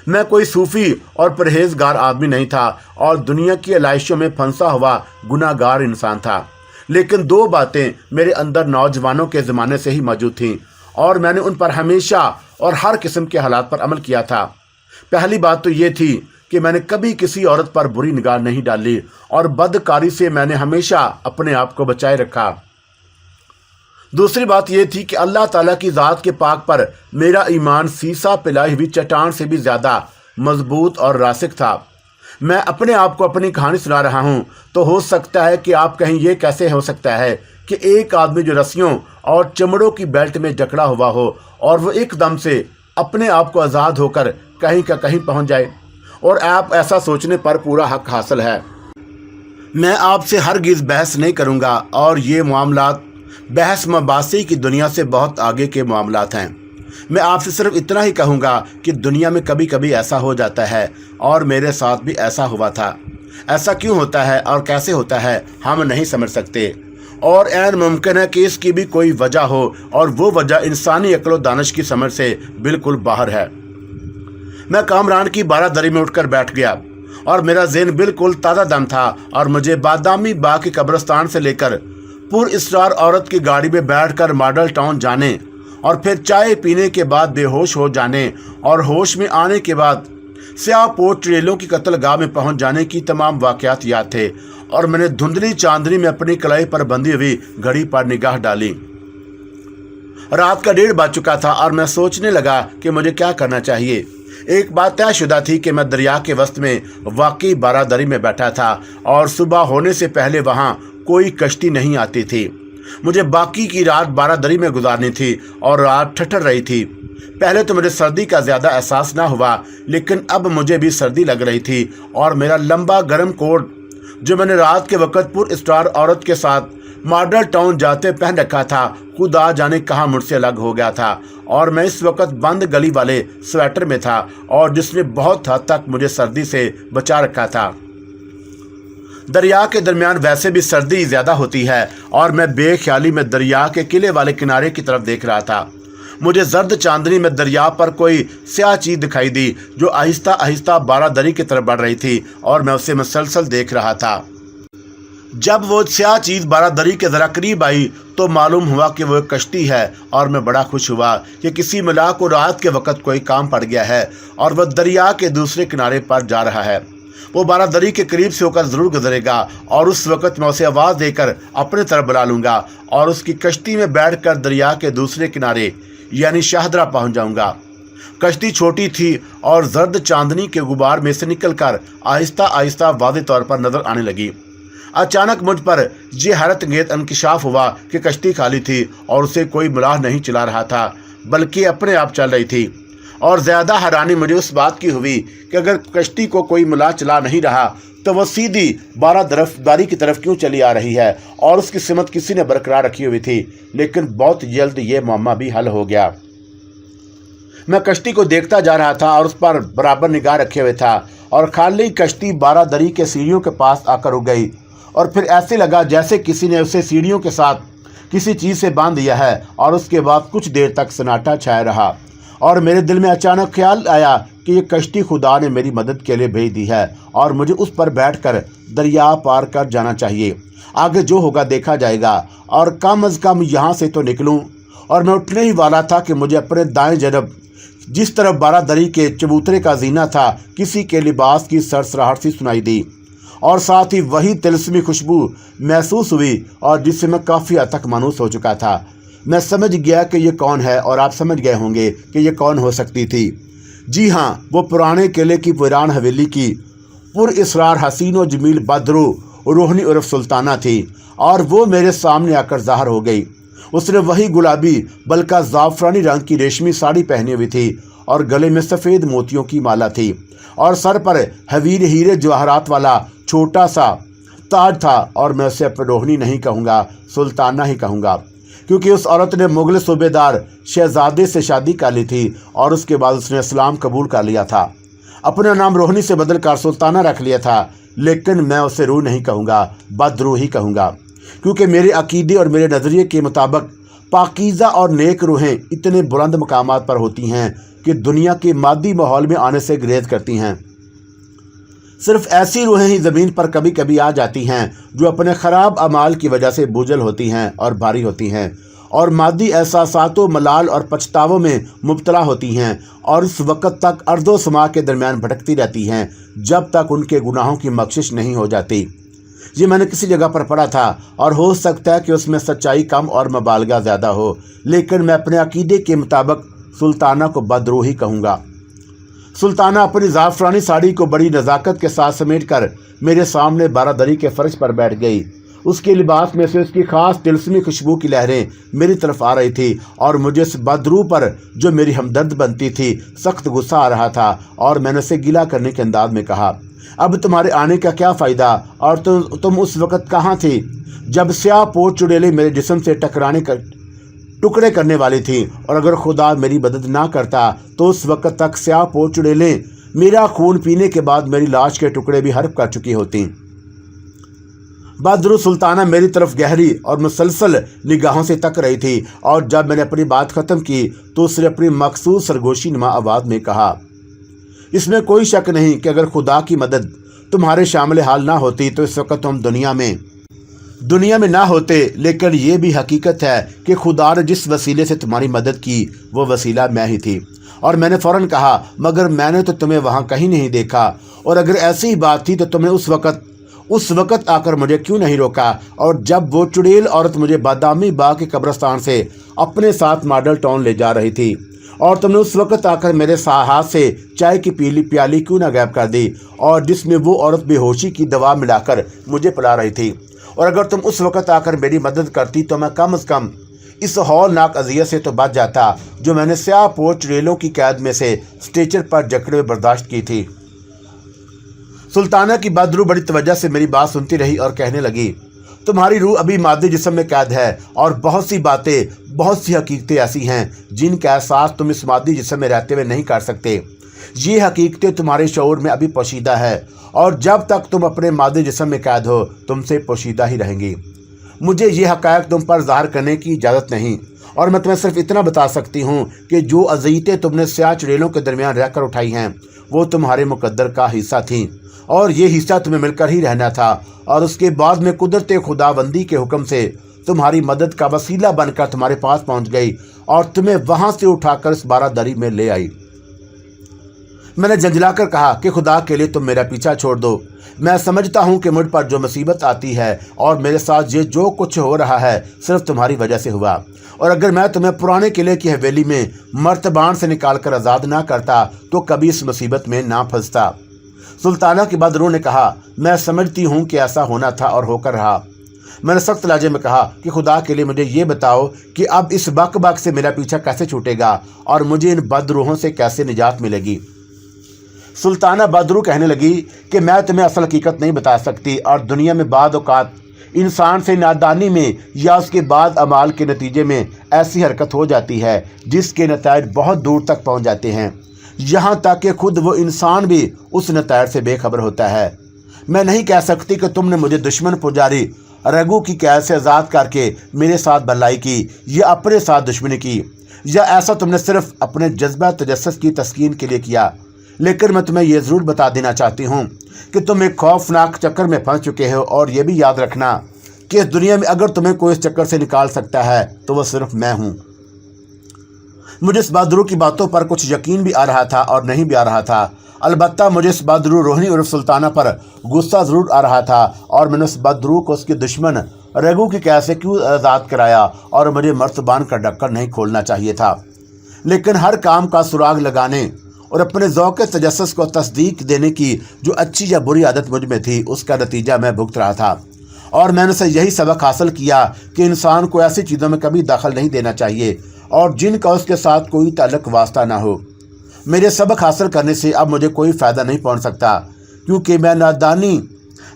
S1: मैं कोई सूफ़ी और परहेजगार आदमी नहीं था और दुनिया की आलाइशों में फंसा हुआ गुनाहगार इंसान था, लेकिन दो बातें मेरे अंदर नौजवानों के ज़माने से ही मौजूद थीं और मैंने उन पर हमेशा और हर किस्म के हालात पर अमल किया था। पहली बात तो ये थी कि मैंने कभी किसी औरत पर बुरी निगाह नहीं डाली और बदकारी से मैंने हमेशा अपने आप को बचाए रखा। दूसरी बात यह थी कि अल्लाह ताला की ज़ात के पाक पर मेरा ईमान सीसा पिलाई हुई चट्टान से भी ज़्यादा मजबूत और रासिक था। मैं अपने आप को अपनी कहानी सुना रहा हूँ तो हो सकता है कि आप कहें यह कैसे हो सकता है कि एक आदमी जो रस्सियों और चमड़ों की बेल्ट में जकड़ा हुआ हो और वो एकदम से अपने आप को आज़ाद होकर कहीं का कहीं पहुँच जाए, और आप ऐसा सोचने पर पूरा हक हासिल है। मैं आपसे हरगिज़ बहस नहीं करूँगा और ये मामलात बहस मबासी की दुनिया से बहुत आगे के मामलात हैं। मैं आपसे सिर्फ इतना ही कहूँगा कि दुनिया में कभी कभी ऐसा हो जाता है और मेरे साथ भी ऐसा हुआ था। ऐसा क्यों होता है और कैसे होता है हम नहीं समझ सकते और ऐन मुमकिन है कि इसकी भी कोई वजह हो और वो वजह इंसानी अक्ल व दानिश की समझ से बिल्कुल बाहर है। मैं कामरान की बारादरी में उठकर बैठ गया और मेरा ज़हन बिल्कुल ताज़ा दम था और मुझे बादामी बाग के कब्रिस्तान से लेकर पुरअसरार औरत की गाड़ी में बैठकर मॉडल टाउन जाने और फिर चाय पीने के बाद बेहोश हो जाने और होश में आने के बाद स्याह पोश चुड़ैलों की कत्लगाह में पहुंच जाने की तमाम वाक़यात याद थे और मैंने धुंधली चांदनी में अपनी कलाई पर बंधी हुई घड़ी पर निगाह डाली। रात का 1:30 बज चुका था और मैं सोचने लगा कि मुझे क्या करना चाहिए। एक बात तयशुदा थी कि मैं दरिया के वस्त में वाकई बारादरी में बैठा था और सुबह होने से पहले वहाँ कोई कश्ती नहीं आती थी। मुझे बाकी की रात बारादरी में गुजारनी थी और रात ठठर रही थी। पहले तो मुझे सर्दी का ज़्यादा एहसास ना हुआ, लेकिन अब मुझे भी सर्दी लग रही थी और मेरा लंबा गर्म कोट जो मैंने रात के वक्त पुरअसरार औरत के साथ मॉडल टाउन जाते पहन रखा था खुदा जाने कहाँ मुझसे अलग हो गया था और मैं इस वक्त बंद गली वाले स्वेटर में था और जिसने बहुत हद तक मुझे सर्दी से बचा रखा था। दरिया के दरमियान वैसे भी सर्दी ज़्यादा होती है और मैं बेख्याली में दरिया के किले वाले किनारे की तरफ देख रहा था। मुझे जर्द चांदनी में दरिया पर कोई स्याह चीज़ दिखाई दी जो आहिस्ता आहिस्ता बारादरी की तरफ बढ़ रही थी और मैं उसे मुसलसल देख रहा था। जब वो स्याह चीज़ बारादरी के ज़रा करीब आई तो मालूम हुआ कि वो एक कश्ती है और मैं बड़ा खुश हुआ कि किसी मलाह को रात के वक्त कोई काम पड़ गया है और वह दरिया के दूसरे किनारे पर जा रहा है। वो बारादरी के करीब से होकर जरूर गुजरेगा और उस वक्त मैं उसे आवाज़ देकर अपने तरफ बुला लूँगा और उसकी कश्ती में बैठकर दरिया के दूसरे किनारे यानी शाहदरा पहुँच जाऊँगा। कश्ती छोटी थी और जर्द चांदनी के गुबार में से निकलकर आहिस्ता आहिस्ता वाज़ेह तौर पर नजर आने लगी। अचानक मुझ पर ये हैरत अंगेज इंकशाफ हुआ कि कश्ती खाली थी और उसे कोई मुलाह नहीं चला रहा था, बल्कि अपने आप चल रही थी। और ज़्यादा हैरानी मुझे उस बात की हुई कि अगर कश्ती को कोई मुलाह चला नहीं रहा तो वह सीधी बारादरी की तरफ क्यों चली आ रही है, और उसकी सिमत किसी ने बरकरार रखी हुई थी। लेकिन बहुत जल्द ये मामला भी हल हो गया। मैं कश्ती को देखता जा रहा था और उस पर बराबर निगाह रखे हुए था, और खाली कश्ती बारादरी के सीढ़ियों के पास आकर रुक गई। और फिर ऐसे लगा जैसे किसी ने उसे सीढ़ियों के साथ किसी चीज़ से बांध दिया है। और उसके बाद कुछ देर तक सन्नाटा छाया रहा और मेरे दिल में अचानक ख्याल आया कि ये कश्ती खुदा ने मेरी मदद के लिए भेज दी है और मुझे उस पर बैठकर दरिया पार कर जाना चाहिए। आगे जो होगा देखा जाएगा, और कम अज़ कम यहाँ से तो निकलूँ। और मैं उठने ही वाला था कि मुझे अपने दाएं जानब जिस तरफ बारादरी के चबूतरे का जीना था, किसी के लिबास की सरसराहट सी सुनाई दी और साथ ही वही तिलस्मी खुशबू महसूस हुई, और जिससे मैं काफ़ी हद तक मानूस हो चुका था। मैं समझ गया कि ये कौन है, और आप समझ गए होंगे कि ये कौन हो सकती थी। जी हाँ, वो पुराने किले की पुरान हवेली की पुरइसरार हसीन व जमील बदरू रोहनी उर्फ सुल्ताना थी, और वो मेरे सामने आकर ज़ाहिर हो गई। उसने वही गुलाबी बल्कि ज़ाफ़रानी रंग की रेशमी साड़ी पहनी हुई थी और गले में सफ़ेद मोतियों की माला थी, और सर पर हवीर हीरे जवाहरात वाला छोटा सा ताज था। और मैं उसे रोहनी नहीं कहूँगा, सुल्ताना ही कहूँगा, क्योंकि उस औरत ने मुग़ल सूबेदार शहजादे से शादी कर ली थी और उसके बाद उसने इस्लाम कबूल कर लिया था। अपना नाम रोहनी से बदल कर सुल्ताना रख लिया था। लेकिन मैं उसे रूह नहीं कहूँगा, बदरू ही कहूँगा, क्योंकि मेरे अकीदे और मेरे नज़रिए के मुताबिक पाकीज़ा और नेक रूहें इतने बुलंद मकामात पर होती हैं कि दुनिया के मादी माहौल में आने से गुरेज करती हैं। सिर्फ ऐसी रूहें ही ज़मीन पर कभी कभी आ जाती हैं जो अपने ख़राब अमाल की वजह से बोझल होती हैं और भारी होती हैं, और मादी एहसासातों, मलाल और पछतावों में मुब्तला होती हैं, और उस वक़्त तक अर्दो समा के दरमियान भटकती रहती हैं जब तक उनके गुनाहों की बख्शिश नहीं हो जाती। ये मैंने किसी जगह पर पढ़ा था, और हो सकता है कि उसमें सच्चाई कम और मुबालगा ज़्यादा हो, लेकिन मैं अपने अकीदे के मुताबिक सुल्ताना को बदरू ही कहूँगा। सुल्ताना अपनी ज़ाफ़रानी साड़ी को बड़ी नज़ाकत के साथ समेट कर मेरे सामने बारादरी के फर्श पर बैठ गई। उसके लिबास में से उसकी ख़ास तिलस्मी खुशबू की लहरें मेरी तरफ आ रही थी, और मुझे इस बदरू पर जो मेरी हमदर्द बनती थी सख्त गुस्सा आ रहा था। और मैंने उसे गिला करने के अंदाज में कहा, अब तुम्हारे आने का क्या फ़ायदा, और तुम उस वक़्त कहाँ थी जब स्याह पोत चुड़ैलें मेरे जिस्म से टुकड़े करने वाली थी, और अगर खुदा मेरी मदद ना करता तो उस वक़्त तक स्याह पोत चुड़ैलें मेरा खून पीने के बाद मेरी लाश के टुकड़े भी हड़प कर चुकी होती। बदरू सुल्ताना मेरी तरफ गहरी और मुसलसल निगाहों से तक रही थी, और जब मैंने अपनी बात ख़त्म की तो उसने अपनी मखसूस सरगोशी नुमा आवाज़ में कहा, इसमें कोई शक नहीं कि अगर खुदा की मदद तुम्हारे शामिल हाल ना होती तो इस वक्त तुम दुनिया में ना होते। लेकिन ये भी हकीकत है कि खुदा ने जिस वसीले से तुम्हारी मदद की वो वसीला मैं ही थी। और मैंने फ़ौरन कहा, मगर मैंने तो तुम्हें वहाँ कहीं नहीं देखा, और अगर ऐसी ही बात थी तो तुमने उस वक़्त आकर मुझे क्यों नहीं रोका। और जब वो चुड़ैल औरत मुझे बादामी बाग के कब्रिस्तान से अपने साथ मॉडल टाउन ले जा रही थी, और तुमने उस वक़्त आकर मेरे हाथ से चाय की प्याली क्यों ना गायब कर दी, और जिसमें वो औरत बेहोशी की दवा मिलाकर मुझे पिला रही थी। और अगर तुम उस वक़्त आकर मेरी मदद करती तो मैं कम से कम इस हौलनाक अज़ियत से तो बच जाता जो मैंने स्याह पोत चुड़ैलों की कैद में से स्ट्रेचर पर जकड़े हुए बर्दाश्त की थी। सुल्ताना की बदरू बड़ी तवज्जो से मेरी बात सुनती रही और कहने लगी, तुम्हारी रूह अभी मादी जिस्म में कैद है, और बहुत सी हकीकतें ऐसी हैं जिनका एहसास तुम इस मादी जिस्म में रहते हुए नहीं कर सकते। ये हकीकतें तुम्हारे शऊर में अभी पोशीदा है, और जब तक तुम अपने मादी जिस्म में कैद हो तुमसे पोशीदा ही रहेंगी। मुझे ये हक़ाइक़ तुम पर ज़ाहिर करने की इजाज़त नहीं, और मैं तुम्हें सिर्फ इतना बता सकती हूँ कि जो अज़ीयतें तुमने स्याह चुड़ैलों के दरमियान रहकर उठाई हैं वो तुम्हारे मुक़द्दर का हिस्सा थीं, और ये हिस्सा तुम्हें मिलकर ही रहना था। और उसके बाद में कुदरत खुदाबंदी के हुक्म से तुम्हारी मदद का वसीला बनकर तुम्हारे पास पहुँच गई और तुम्हें वहाँ से उठाकर इस बारादरी में ले आई। मैंने झंझला कर कहा कि खुदा के लिए तुम मेरा पीछा छोड़ दो। मैं समझता हूँ कि मुझ पर जो मुसीबत आती है और मेरे साथ ये जो कुछ हो रहा है सिर्फ तुम्हारी वजह से हुआ, और अगर मैं तुम्हें पुराने किले की हवेली में मर्तबान से निकाल कर आज़ाद ना करता तो कभी इस मुसीबत में ना फंसता। सुल्ताना की बदरू ने कहा, मैं समझती हूँ कि ऐसा होना था और होकर रहा। मैंने सख्त लहजे में कहा कि खुदा के लिए मुझे ये बताओ कि अब इस बक बक से मेरा पीछा कैसे छूटेगा और मुझे इन बदरूहों से कैसे निजात मिलेगी। सुल्ताना बदरू कहने लगी कि मैं तुम्हें असल हकीकत नहीं बता सकती, और दुनिया में बाद औकात इंसान से नादानी में या उसके बाद अमाल के नतीजे में ऐसी हरकत हो जाती है जिसके नतायज बहुत दूर तक पहुंच जाते हैं, यहाँ तक कि खुद वो इंसान भी उस नतायज से बेखबर होता है। मैं नहीं कह सकती कि तुमने मुझे दुश्मन पुजारी रघु की कैद से आज़ाद करके मेरे साथ भलाई की या अपने साथ दुश्मनी की, या ऐसा तुमने सिर्फ अपने जज्बा तजस्सुस की तस्कीन के लिए किया। लेकिन मैं तुम्हें यह ज़रूर बता देना चाहती हूँ कि तुम एक खौफनाक चक्कर में फंस चुके हो, और यह भी याद रखना कि इस दुनिया में अगर तुम्हें कोई इस चक्कर से निकाल सकता है तो वह सिर्फ मैं हूँ। मुझे इस बदरू की बातों पर कुछ यकीन भी आ रहा था और नहीं भी आ रहा था। अलबत्ता मुझे इस बदरू रोहिणी और सुल्ताना पर गुस्सा ज़रूर आ रहा था, और मैंने उस बदरू को उसके दुश्मन रघु की कैद से क्यों आज़ाद कराया, और मुझे मर्तबान का ढक्कन नहीं खोलना चाहिए था। लेकिन हर काम का सुराग लगाने और अपने ज़ौक़ तजस्सुस को तस्दीक देने की जो अच्छी या बुरी आदत मुझ में थी, उसका नतीजा मैं भुगत रहा था, और मैंने से यही सबक हासिल किया कि इंसान को ऐसी चीज़ों में कभी दखल नहीं देना चाहिए और जिनका उसके साथ कोई ताल्लुक वास्ता ना हो। मेरे सबक हासिल करने से अब मुझे कोई फ़ायदा नहीं पहुंच सकता, क्योंकि मैं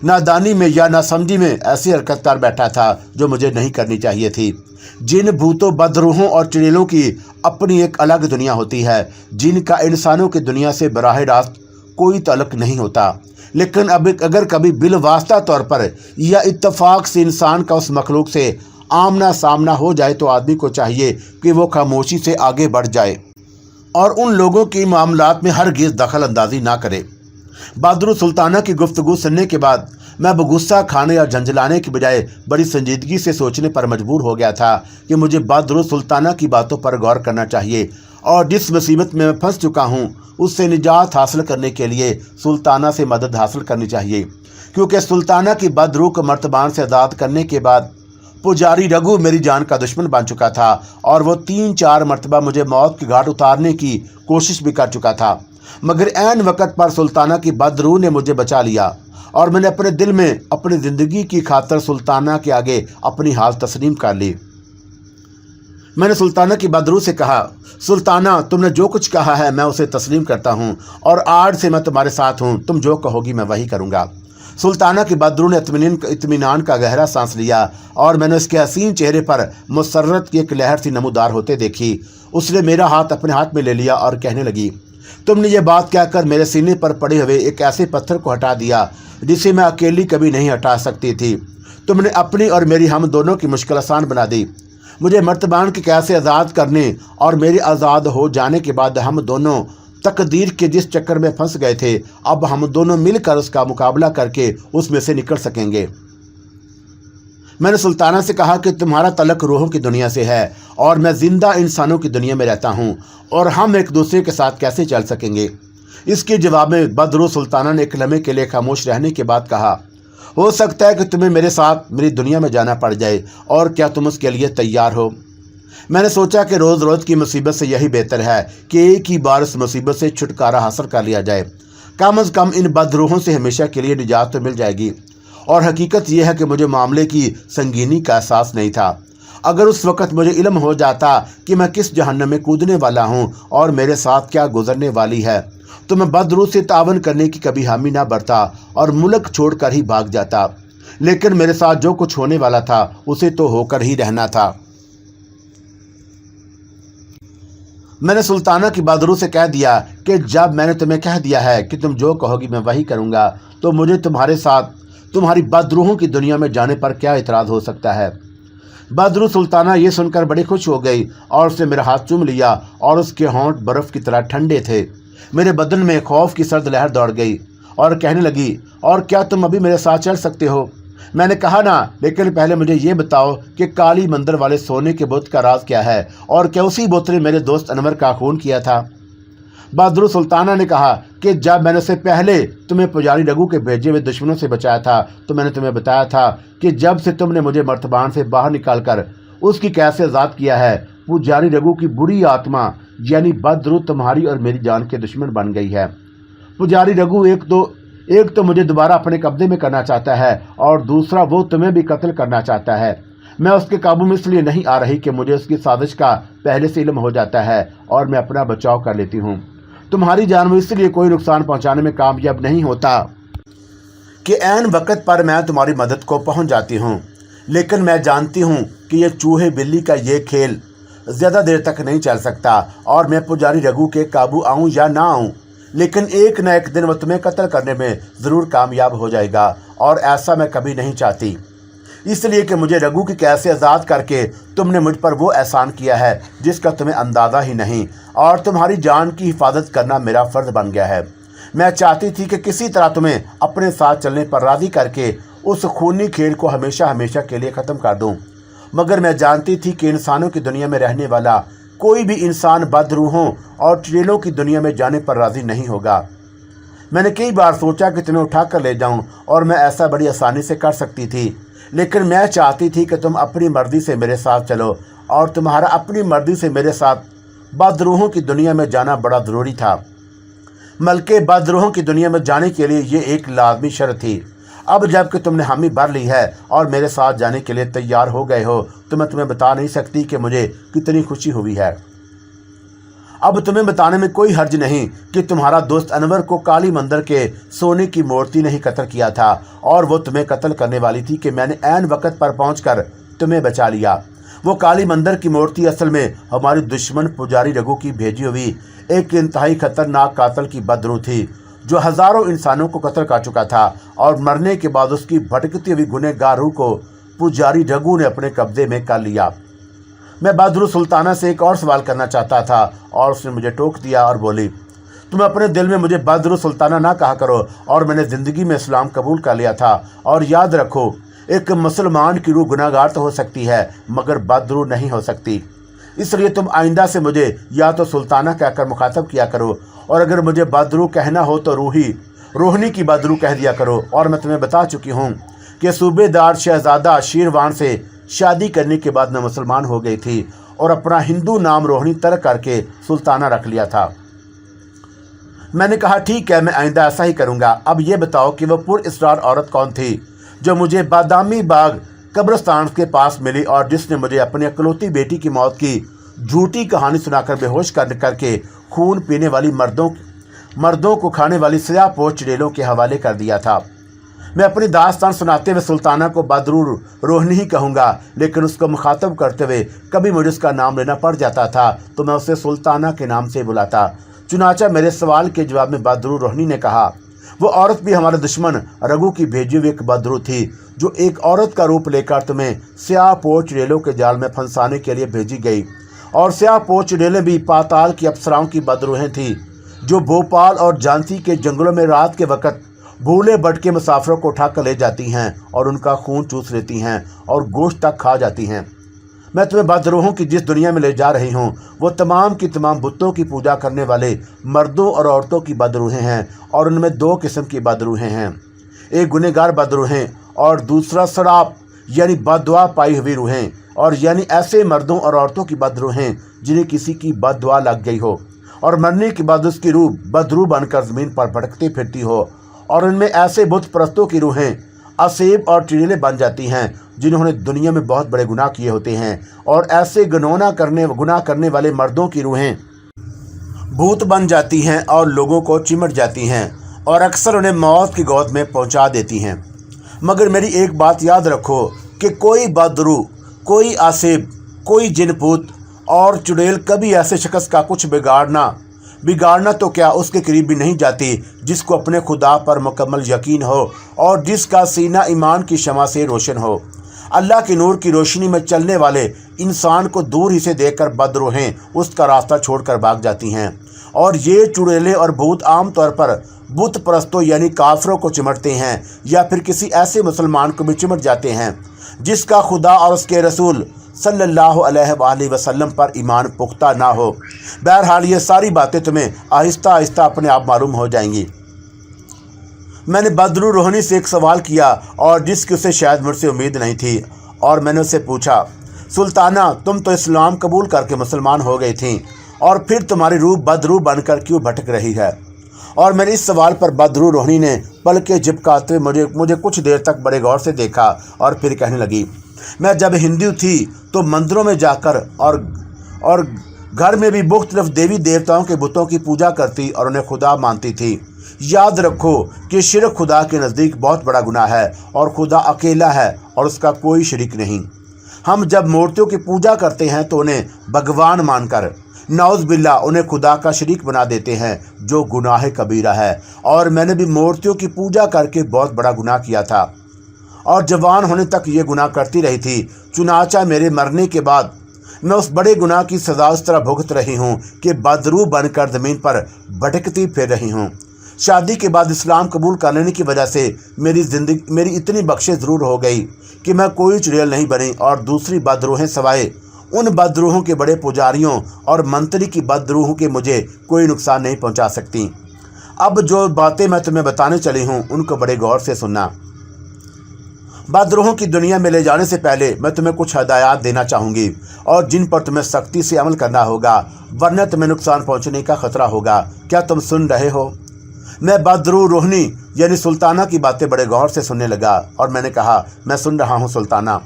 S1: नादानी में या नासमझी में ऐसी हरकत कर बैठा था जो मुझे नहीं करनी चाहिए थी। जिन भूतों, बदरूहों और चुड़ैलों की अपनी एक अलग दुनिया होती है, जिनका इंसानों की दुनिया से बराह रास्त कोई ताल्लुक नहीं होता, लेकिन अब अगर कभी बिलवास्ता तौर पर या इत्तफाक से इंसान का उस मखलूक से आमना सामना हो जाए तो आदमी को चाहिए कि वो खामोशी से आगे बढ़ जाए और उन लोगों की मामलात में हरगिज़ दखल अंदाजी ना करे। बदरू सुल्ताना की गुफ्तगू सुनने के बाद मैं गुस्सा खाने और झंझलाने की बजाय बड़ी संजीदगी से सोचने पर मजबूर हो गया था कि मुझे बदरू सुल्ताना की बातों पर गौर करना चाहिए, और जिस मुसीबत में मैं फंस चुका हूँ उससे निजात हासिल करने के लिए सुल्ताना से मदद हासिल करनी चाहिए, क्योंकि सुल्ताना की बदरू को मर्तबान से आज़ाद करने के बाद पुजारी रघु मेरी जान का दुश्मन बन चुका था, और वो 3-4 मरतबा मुझे मौत के घाट उतारने की कोशिश भी कर चुका था। मगर ऐन वक़्त पर सुल्ताना की बदरू ने मुझे बचा लिया, और मैंने अपने दिल में अपनी ज़िंदगी की खातिर सुल्ताना के आगे अपनी हाल तस्लीम कर ली। मैंने सुल्ताना की बदरू से कहा, सुल्ताना, तुमने जो कुछ कहा है मैं उसे तस्लीम करता हूँ, और आज से मैं तुम्हारे साथ हूँ। तुम जो कहोगी मैं वही करूँगा। सुल्ताना की बदरू ने इत्मीनान का गहरा सांस लिया, और मैंने उसके हसीन चेहरे पर मुसर्रत की एक लहर सी नमूदार होते देखी। उसने मेरा हाथ अपने हाथ में ले लिया और कहने लगी, तुमने ये बात कहकर मेरे सीने पर पड़े हुए एक ऐसे पत्थर को हटा दिया जिसे मैं अकेली कभी नहीं हटा सकती थी। तुमने अपनी और मेरी हम दोनों की मुश्किल आसान बना दी। मुझे मर्तबान की कैद से आज़ाद करने और मेरे आज़ाद हो जाने के बाद हम दोनों तकदीर के जिस चक्कर में फंस गए थे, अब हम दोनों मिलकर उसका मुकाबला करके उसमें से निकल सकेंगे। मैंने सुल्ताना से कहा कि तुम्हारा तलक रूहों की दुनिया से है और मैं ज़िंदा इंसानों की दुनिया में रहता हूँ, और हम एक दूसरे के साथ कैसे चल सकेंगे। इसके जवाब में बदरू सुल्ताना ने एक लम्हे के लिए खामोश रहने के बाद कहा, हो सकता है कि तुम्हें मेरे साथ मेरी दुनिया में जाना पड़ जाए, और क्या तुम उसके लिए तैयार हो। मैंने सोचा कि रोज़ रोज़ की मुसीबत से यही बेहतर है कि एक ही बार इस मुसीबत से छुटकारा हासिल कर लिया जाए। कम अज़ कम इन बदरूहों से हमेशा के लिए निजात तो मिल जाएगी। और हकीकत यह है कि मुझे मामले की संगीनी का एहसास नहीं था। अगर उस वक़्त मुझे इल्म हो जाता कि मैं किस जहन्नम में कूदने वाला हूँ और मेरे साथ क्या गुजरने वाली है, तो मैं बदरू से तावन करने की कभी हामी ना बरता और मुल्क छोड़कर ही भाग जाता। लेकिन मेरे साथ जो कुछ होने वाला था उसे तो होकर ही रहना था। मैंने सुल्ताना की बदरू से कह दिया कि जब मैंने तुम्हें कह दिया है कि तुम जो कहोगी मैं वही करूँगा, तो मुझे तुम्हारे साथ तुम्हारी बदरूहों की दुनिया में जाने पर क्या इतराज़ हो सकता है। बदरू सुल्ताना ये सुनकर बड़ी खुश हो गई और उसने मेरा हाथ चूम लिया, और उसके होंठ बर्फ़ की तरह ठंडे थे। मेरे बदन में खौफ की सर्द लहर दौड़ गई और कहने लगी, और क्या तुम अभी मेरे साथ चल सकते हो। मैंने कहा ना, लेकिन पहले मुझे ये बताओ कि काली मंदिर वाले सोने के बुत का राज क्या है, और क्या उसी बुत ने मेरे दोस्त अनवर का खून किया था। बदरू सुल्ताना ने कहा कि जब मैंने उससे पहले तुम्हें पुजारी रघु के भेजे हुए दुश्मनों से बचाया था तो मैंने तुम्हें बताया था कि जब से तुमने मुझे मर्तबान से बाहर निकालकर उसकी कैद से आज़ाद किया है, पुजारी रघु की बुरी आत्मा यानी बदरू तुम्हारी और मेरी जान के दुश्मन बन गई है। पुजारी रघु एक तो मुझे दोबारा अपने कब्जे में करना चाहता है और दूसरा वो तुम्हें भी कत्ल करना चाहता है। मैं उसके काबू में इसलिए नहीं आ रही कि मुझे उसकी साजिश का पहले से इल्म हो जाता है और मैं अपना बचाव कर लेती हूँ। तुम्हारी जान में इसलिए कोई नुकसान पहुँचाने में कामयाब नहीं होता कि ऐन वक्त पर मैं तुम्हारी मदद को पहुँच जाती हूँ, लेकिन मैं जानती हूँ कि ये चूहे बिल्ली का ये खेल ज़्यादा देर तक नहीं चल सकता और मैं पुजारी रघु के काबू आऊँ या ना आऊँ, लेकिन एक न एक दिन वो तुम्हें कत्ल करने में ज़रूर कामयाब हो जाएगा और ऐसा मैं कभी नहीं चाहती, इसलिए कि मुझे रघु की कैद से आज़ाद करके तुमने मुझ पर वो एहसान किया है जिसका तुम्हें अंदाज़ा ही नहीं, और तुम्हारी जान की हिफाजत करना मेरा फ़र्ज़ बन गया है। मैं चाहती थी कि किसी तरह तुम्हें अपने साथ चलने पर राज़ी करके उस खूनी खेल को हमेशा हमेशा के लिए ख़त्म कर दूँ, मगर मैं जानती थी कि इंसानों की दुनिया में रहने वाला कोई भी इंसान बदरूहों और चुड़ैलों की दुनिया में जाने पर राज़ी नहीं होगा। मैंने कई बार सोचा कि तुम्हें उठा कर ले जाऊं और मैं ऐसा बड़ी आसानी से कर सकती थी, लेकिन मैं चाहती थी कि तुम अपनी मर्ज़ी से मेरे साथ चलो और तुम्हारा अपनी मर्ज़ी से मेरे साथ बदरूहों की दुनिया में जाना बड़ा ज़रूरी था। बल्कि बदरूहों की दुनिया में जाने के लिए ये एक लाजमी शर्त थी। अब जबकि तुमने हामी भर ली है और मेरे साथ जाने के लिए तैयार हो गए हो तो मैं तुम्हें बता नहीं सकती कि मुझे कितनी खुशी हुई है। अब तुम्हें बताने में कोई हर्ज नहीं कि तुम्हारा दोस्त अनवर को काली मंदिर के सोने की मूर्ति ने ही कत्ल किया था और वो तुम्हें कत्ल करने वाली थी कि मैंने ऐन वक्त पर पहुंचकर तुम्हें बचा लिया। वो काली मंदिर की मूर्ति असल में हमारी दुश्मन पुजारी रघु की भेजी हुई एक इंतहाई खतरनाक कातिल की बदरू थी, जो हज़ारों इंसानों को कत्ल कर चुका था और मरने के बाद उसकी भटकती हुई गुनहगार रूह को पुजारी रघु ने अपने कब्जे में कर लिया। मैं बदरू सुल्ताना से एक और सवाल करना चाहता था और उसने मुझे टोक दिया और बोली, तुम अपने दिल में मुझे बदरू सुल्ताना ना कहा करो, और मैंने ज़िंदगी में इस्लाम कबूल कर लिया था। और याद रखो, एक मुसलमान की रूह गुनाहगार तो हो सकती है मगर बदरू नहीं हो सकती, इसलिए तुम आइंदा से मुझे या तो सुल्ताना कहकर मुखातब किया करो, और अगर मुझे बदरू कहना हो तो रोहनी की बदरू कह दिया करो। और मैं तुम्हें बता चुकी हूँ कि सूबेदार शहजादा शीरवान से शादी करने के बाद मैं मुसलमान हो गई थी और अपना हिंदू नाम रोहनी तर्क करके सुल्ताना रख लिया था। मैंने कहा ठीक है, मैं आइंदा ऐसा ही करूँगा। अब ये बताओ कि वह पुरअसरार औरत कौन थी जो मुझे बादामी बाग कब्रिस्तान के पास मिली और जिसने मुझे अपनी अकलौती बेटी की मौत की झूठी कहानी सुनाकर बेहोश करके खून पीने वाली मर्दों को खाने वाली स्याहपोश चुड़ैलों के हवाले कर दिया था। मैं अपनी दास्तान सुनाते हुए सुल्ताना को बदरू रोहनी ही कहूँगा, लेकिन उसको मुखातब करते हुए कभी मुझे उसका नाम लेना पड़ जाता था तो मैं उसे सुल्ताना के नाम से बुलाता। चुनाचा मेरे सवाल के जवाब में बदरू रोहनी ने कहा, वो औरत भी हमारे दुश्मन रघु की भेजी हुई एक बदरू थी जो एक औरत का रूप लेकर तुम्हें स्याहपोश चुड़ैलों के जाल में फंसाने के लिए भेजी गई। और स्याहपोश चुड़ैलें भी पाताल की अप्सराओं की बदरूहें थीं जो भोपाल और झांसी के जंगलों में रात के वक्त भूले भटके मुसाफिरों को उठा कर ले जाती हैं और उनका खून चूस लेती हैं और गोश्त तक खा जाती हैं। मैं तुम्हें बदरूहों की जिस दुनिया में ले जा रही हूँ वो तमाम की तमाम बुतों की पूजा करने वाले मर्दों और औरतों की बदरूहें हैं, और उनमें दो किस्म की बदरूहें हैं, एक गुनहगार बदरूहें और दूसरा शराब यानी बददुआ पाई हुई रूहें, और यानी ऐसे मर्दों और औरतों की बदरूहें जिन्हें किसी की बददुआ लग गई हो और मरने के बाद उसकी रूह बदरू बनकर ज़मीन पर भटकती फिरती हो, और उनमें ऐसे बुत परस्तों की रूहें असेब और चुड़ैलें बन जाती हैं जिन्होंने दुनिया में बहुत बड़े गुनाह किए होते हैं, और ऐसे गुनाह करने वाले मर्दों की रूहें भूत बन जाती हैं और लोगों को चिमट जाती हैं और अक्सर उन्हें मौत की गोद में पहुंचा देती हैं। मगर मेरी एक बात याद रखो कि कोई बदरू, कोई आसेब, कोई जिनपूत और चुड़ैल कभी ऐसे शख्स का कुछ बिगाड़ना तो क्या उसके करीब भी नहीं जाती जिसको अपने खुदा पर मुकम्मल यकीन हो और जिसका सीना ईमान की शमा से रोशन हो। अल्लाह के नूर की रोशनी में चलने वाले इंसान को दूर ही से देखकर बदरूहें उसका रास्ता छोड़कर भाग जाती हैं, और ये चुड़ैलें और भूत आम तौर पर बुत परस्तों यानी काफरों को चिमटते हैं या फिर किसी ऐसे मुसलमान को भी चिमट जाते हैं जिसका खुदा और उसके रसूल सल्लल्लाहु अलैहि वसल्लम पर ईमान पुख्ता ना हो। बहरहाल ये सारी बातें तुम्हें आहिस्ता आहिस्ता अपने आप मालूम हो जाएंगी। मैंने बदरू रोहनी से एक सवाल किया और जिसकी उसे शायद मुझसे उम्मीद नहीं थी, और मैंने उससे पूछा, सुल्ताना, तुम तो इस्लाम कबूल करके मुसलमान हो गई थीं, और फिर तुम्हारी रूह बदरू बनकर क्यों भटक रही है? और मेरे इस सवाल पर बदरू रोहनी ने पलके झपकाते हुए मुझे कुछ देर तक बड़े गौर से देखा और फिर कहने लगी, मैं जब हिंदू थी तो मंदिरों में जाकर और घर में भी मुख्तलिफ देवी देवताओं के बुतों की पूजा करती और उन्हें खुदा मानती थी। याद रखो कि शिरक खुदा के नज़दीक बहुत बड़ा गुनाह है, और खुदा अकेला है और उसका कोई शरीक नहीं। हम जब मूर्तियों की पूजा करते हैं तो उन्हें भगवान मानकर नौज़ बिल्ला उन्हें खुदा का शरीक बना देते हैं, जो गुनाह कबीरा है। और मैंने भी मूर्तियों की पूजा करके बहुत बड़ा गुनाह किया था और जवान होने तक ये गुनाह करती रही थी। चुनाचा मेरे मरने के बाद मैं उस बड़े गुनाह की सज़ा उस तरह भुगत रही हूँ कि बदरू बनकर ज़मीन पर भटकती फिर रही हूँ। शादी के बाद इस्लाम कबूल कर लेने की वजह से मेरी इतनी बख्शिश ज़रूर हो गई कि मैं कोई चुड़ैल नहीं बनी, और दूसरी बदरूहें सवाए उन बदरूहों के बड़े पुजारियों और मंत्री की बदरूहों के मुझे कोई नुकसान नहीं पहुंचा सकती। अब जो बातें मैं तुम्हें बताने चली हूं उनको बड़े गौर से सुनना। बदरूहों की दुनिया में ले जाने से पहले मैं तुम्हें कुछ हदायत देना चाहूँगी, और जिन पर तुम्हें सख्ती से अमल करना होगा, वरना तुम्हें नुकसान पहुँचने का खतरा होगा। क्या तुम सुन रहे हो? मैं बदरू रोहनी यानी सुल्ताना की बातें बड़े गौर से सुनने लगा, और मैंने कहा, मैं सुन रहा हूँ सुल्ताना।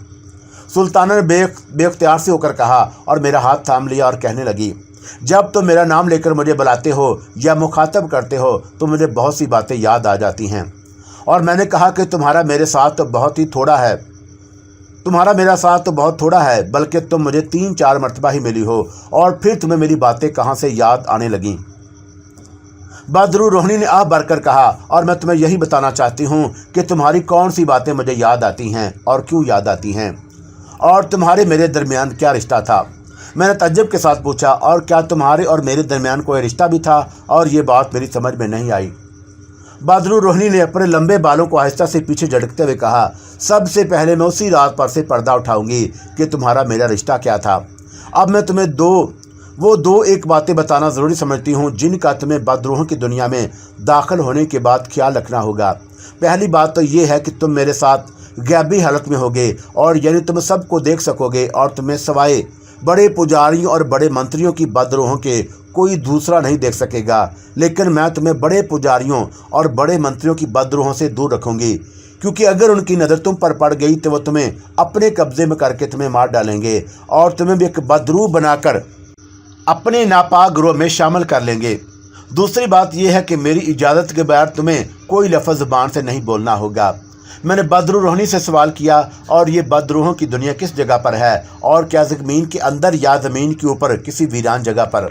S1: सुल्ताना ने बेख्तियार से होकर कहा और मेरा हाथ थाम लिया और कहने लगी, जब तुम मेरा नाम लेकर मुझे बुलाते हो या मुखातब करते हो तो मुझे बहुत सी बातें याद आ जाती हैं। और मैंने कहा कि तुम्हारा मेरे साथ तो बहुत थोड़ा है, बल्कि तुम मुझे 3-4 मरतबा ही मिली हो, और फिर तुम्हें मेरी बातें कहाँ से याद आने लगीं? बदरू रोहनी ने आह भरकर कहा, और मैं तुम्हें यही बताना चाहती हूँ कि तुम्हारी कौन सी बातें मुझे याद आती हैं और क्यों याद आती हैं, और तुम्हारे मेरे दरमियान क्या रिश्ता था? मैंने तज्जुब के साथ पूछा, और क्या तुम्हारे और मेरे दरमियान कोई रिश्ता भी था? और ये बात मेरी समझ में नहीं आई। बदरू रोहनी ने अपने लंबे बालों को आहिस्ता से पीछे झटकते हुए कहा, सबसे पहले मैं उसी रात पर से पर्दा उठाऊंगी कि तुम्हारा मेरा रिश्ता क्या था। अब मैं तुम्हें दो एक बातें बताना ज़रूरी समझती हूँ, जिनका तुम्हें बदरूहों की दुनिया में दाखिल होने के बाद ख्याल रखना होगा। पहली बात तो ये है कि तुम मेरे साथ गैबी हालत में होगे, और यानी तुम सबको देख सकोगे, और तुम्हें सवाए बड़े पुजारियों और बड़े मंत्रियों की बदरूहों के कोई दूसरा नहीं देख सकेगा। लेकिन मैं तुम्हें बड़े पुजारियों और बड़े मंत्रियों की बदरूहों से दूर रखूँगी, क्योंकि अगर उनकी नज़र तुम पर पड़ गई तो वो तुम्हें अपने कब्ज़े में करके तुम्हें मार डालेंगे, और तुम्हें भी एक बदरू बनाकर अपने नापाक ग्रोह में शामिल कर लेंगे। दूसरी बात यह है कि मेरी इजाज़त के बगैर तुम्हें कोई लफ्ज़ ज़ुबान से नहीं बोलना होगा। मैंने बदरू रोहनी से सवाल किया, और ये बदरूहों की दुनिया किस जगह पर है, और क्या ज़मीन के अंदर या ज़मीन के ऊपर किसी वीरान जगह पर?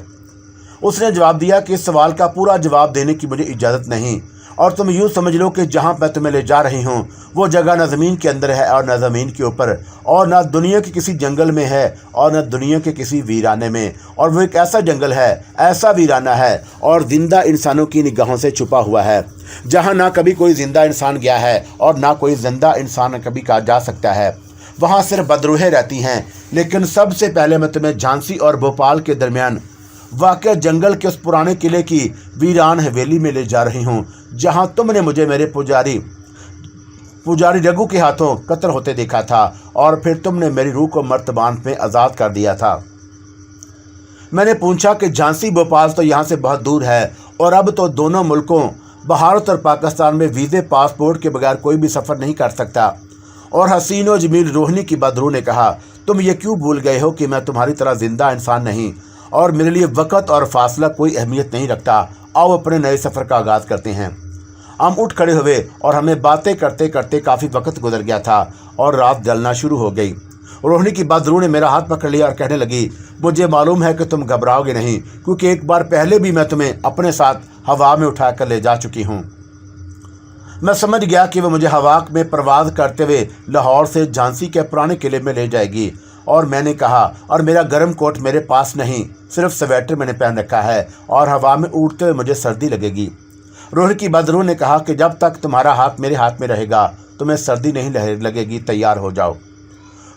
S1: उसने जवाब दिया कि इस सवाल का पूरा जवाब देने की मुझे इजाज़त नहीं, और तुम यूँ समझ लो कि जहाँ मैं तुम्हें ले जा रही हूँ वो जगह न ज़मीन के अंदर है और न ज़मीन के ऊपर, और न दुनिया के किसी जंगल में है और न दुनिया के किसी वीराने में। और वो एक ऐसा जंगल है, ऐसा वीराना है और ज़िंदा इंसानों की निगाहों से छुपा हुआ है, जहाँ ना कभी कोई ज़िंदा इंसान गया है और ना कोई ज़िंदा इंसान कभी कहा जा सकता है। वहाँ सिर्फ बदरूहें रहती हैं। लेकिन सबसे पहले मैं तुम्हें झांसी और भोपाल के दरमियान वाक़या जंगल के उस पुराने किले की वीरान हवेली में ले जा रही हूँ, जहाँ तुमने मुझे मेरे पुजारी रघु के हाथों कत्ल होते देखा था, और फिर तुमने मेरी रूह को मर्तबान में आज़ाद कर दिया था। मैंने पूछा कि झांसी भोपाल तो यहाँ से बहुत दूर है, और अब तो दोनों मुल्कों भारत और पाकिस्तान में वीज़े पासपोर्ट के बगैर कोई भी सफ़र नहीं कर सकता। और हसीन व जमील रोहनी की बदरू ने कहा, तुम ये क्यों भूल गए हो कि मैं तुम्हारी तरह ज़िंदा इंसान नहीं, और मेरे लिए वक़्त और फासला कोई अहमियत नहीं रखता। आओ अपने नए सफ़र का आगाज़ करते हैं। हम उठ खड़े हुए और हमें बातें करते करते काफ़ी वक्त गुजर गया था और रात जलना शुरू हो गई। रोहनी की बदरू ने मेरा हाथ पकड़ लिया और कहने लगी, मुझे मालूम है कि तुम घबराओगे नहीं, क्योंकि एक बार पहले भी मैं तुम्हें अपने साथ हवा में उठा कर ले जा चुकी हूँ। मैं समझ गया कि वह मुझे हवा में परवाज़ करते हुए लाहौर से झांसी के पुराने किले में ले जाएगी। और मैंने कहा, और मेरा गर्म कोट मेरे पास नहीं, सिर्फ स्वेटर मैंने पहन रखा है, और हवा में उड़ते हुए मुझे सर्दी लगेगी। रोहनी की बदरू ने कहा कि जब तक तुम्हारा हाथ मेरे हाथ में रहेगा तुम्हें सर्दी नहीं लगेगी, तैयार हो जाओ।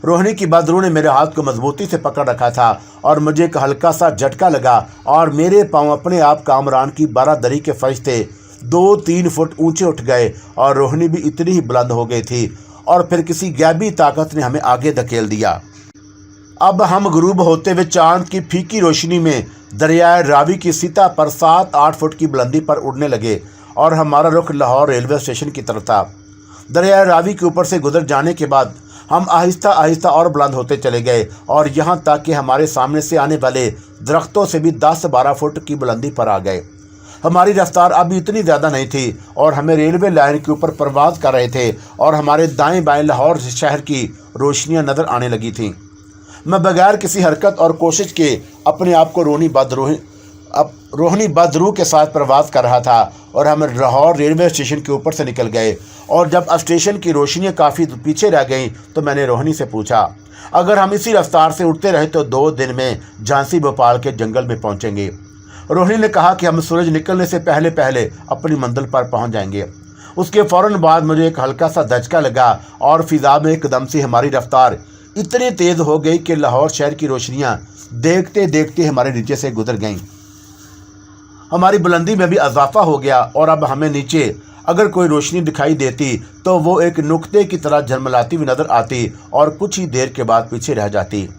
S1: रोहिणी की बदरू ने मेरे हाथ को मजबूती से पकड़ रखा था और मुझे एक हल्का सा झटका लगा और मेरे पांव अपने आप कामरान की बारादरी के फरिश्ते 2-3 फुट ऊंचे उठ गए और रोहिणी भी इतनी ही बुलंद हो गई थी और फिर किसी गैबी ताकत ने हमें आगे धकेल दिया। अब हम गुरूब होते हुए चांद की फीकी रोशनी में दरियाए रावी की सतह पर 7-8 फुट की बुलंदी पर उड़ने लगे और हमारा रुख लाहौर रेलवे स्टेशन की तरफ था। दरियाए रावी के ऊपर से गुजर जाने के बाद हम आहिस्ता आहिस्ता और बुलंद होते चले गए और यहाँ तक कि हमारे सामने से आने वाले दरख्तों से भी 10-12 फुट की बुलंदी पर आ गए। हमारी रफ्तार अब इतनी ज़्यादा नहीं थी और हमें रेलवे लाइन के ऊपर परवाज कर रहे थे और हमारे दाएं बाएं लाहौर शहर की रोशनियां नज़र आने लगी थीं। मैं बगैर किसी हरकत और कोशिश के अपने आप को रोहिणी बदरू के साथ प्रवास कर रहा था और हम लाहौर रेलवे स्टेशन के ऊपर से निकल गए और जब स्टेशन की रोशनियां काफ़ी पीछे रह गईं तो मैंने रोहिणी से पूछा, अगर हम इसी रफ्तार से उड़ते रहे तो 2 दिन में झांसी भोपाल के जंगल में पहुंचेंगे। रोहिणी ने कहा कि हम सूरज निकलने से पहले पहले अपनी मंजिल पर पहुंच जाएंगे। उसके फ़ौरन बाद मुझे एक हल्का सा धचका लगा और फिज़ा में एकदम से हमारी रफ्तार इतनी तेज़ हो गई कि लाहौर शहर की रोशनियां देखते देखते हमारे नीचे से गुजर गईं। हमारी बुलंदी में भी इजाफा हो गया और अब हमें नीचे अगर कोई रोशनी दिखाई देती तो वो एक नुक्ते की तरह झलमलाती हुई नज़र आती और कुछ ही देर के बाद पीछे रह जाती।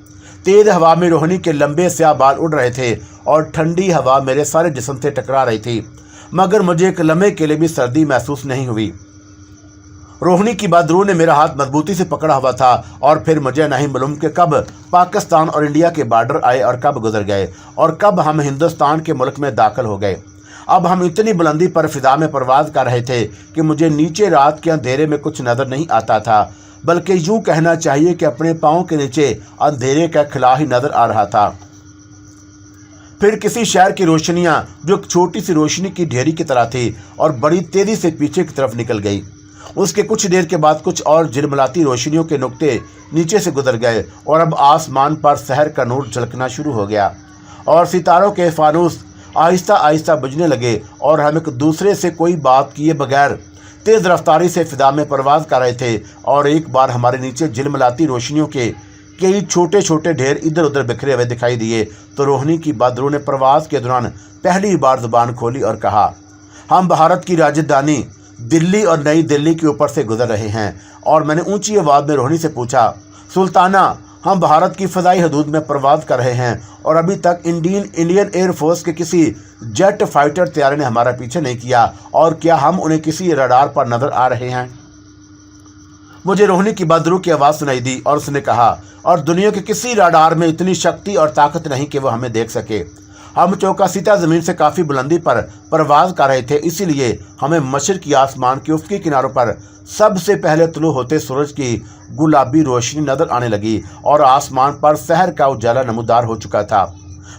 S1: तेज़ हवा में रोहिणी के लंबे स्याह बाल उड़ रहे थे और ठंडी हवा मेरे सारे जिस्म से टकरा रही थी, मगर मुझे एक लम्हे के लिए भी सर्दी महसूस नहीं हुई। रोहिणी की बदरू ने मेरा हाथ मजबूती से पकड़ा हुआ था और फिर मुझे नहीं मालूम कि कब पाकिस्तान और इंडिया के बॉर्डर आए और कब गुजर गए और कब हम हिंदुस्तान के मुल्क में दाखिल हो गए। अब हम इतनी बुलंदी पर फिजा में परवाज कर रहे थे कि मुझे नीचे रात के अंधेरे में कुछ नज़र नहीं आता था, बल्कि यूँ कहना चाहिए कि अपने पाँव के नीचे अंधेरे का खिला ही नज़र आ रहा था। फिर किसी शहर की रोशनियाँ जो एक छोटी सी रोशनी की ढेरी की तरह थी और बड़ी तेज़ी से पीछे की तरफ निकल गई। उसके कुछ देर के बाद कुछ और झिलमिलाती रोशनियों के नुक्ते नीचे से गुजर गए और अब आसमान पर शहर का नूर झलकना शुरू हो गया और सितारों के फानूस आहिस्ता आहिस्ता बुझने लगे और हम एक दूसरे से कोई बात किए बगैर तेज़ रफ्तारी से फिजा में परवाज कर रहे थे और एक बार हमारे नीचे झिलमिलाती रोशनियों के कई छोटे छोटे ढेर इधर उधर बिखरे हुए दिखाई दिए तो रोहिणी की बदरू ने प्रवास के दौरान पहली बार जुबान खोली और कहा, हम भारत की राजधानी दिल्ली और नई दिल्ली के ऊपर से गुजर रहे हैं। और मैंने ऊंची आवाज़ में रोहिणी से पूछा, सुल्ताना, हम भारत की फ़ज़ाई हदूद में प्रवास कर रहे हैं और अभी तक इंडियन एयरफोर्स के किसी जेट फाइटर तैयारी ने हमारा पीछे नहीं किया और क्या हम उन्हें किसी रडार पर नज़र आ रहे हैं? मुझे रोहिणी की बदरू की आवाज़ सुनाई दी और उसने कहा, और दुनिया के किसी रडार में इतनी शक्ति और ताकत नहीं कि वो हमें देख सके। हम चौकासीता ज़मीन से काफ़ी बुलंदी पर परवाज कर रहे थे, इसीलिए हमें मशरिकी आसमान के उफ़क़ी किनारों पर सबसे पहले तुलू होते सूरज की गुलाबी रोशनी नज़र आने लगी और आसमान पर शहर का उजाला नमूदार हो चुका था।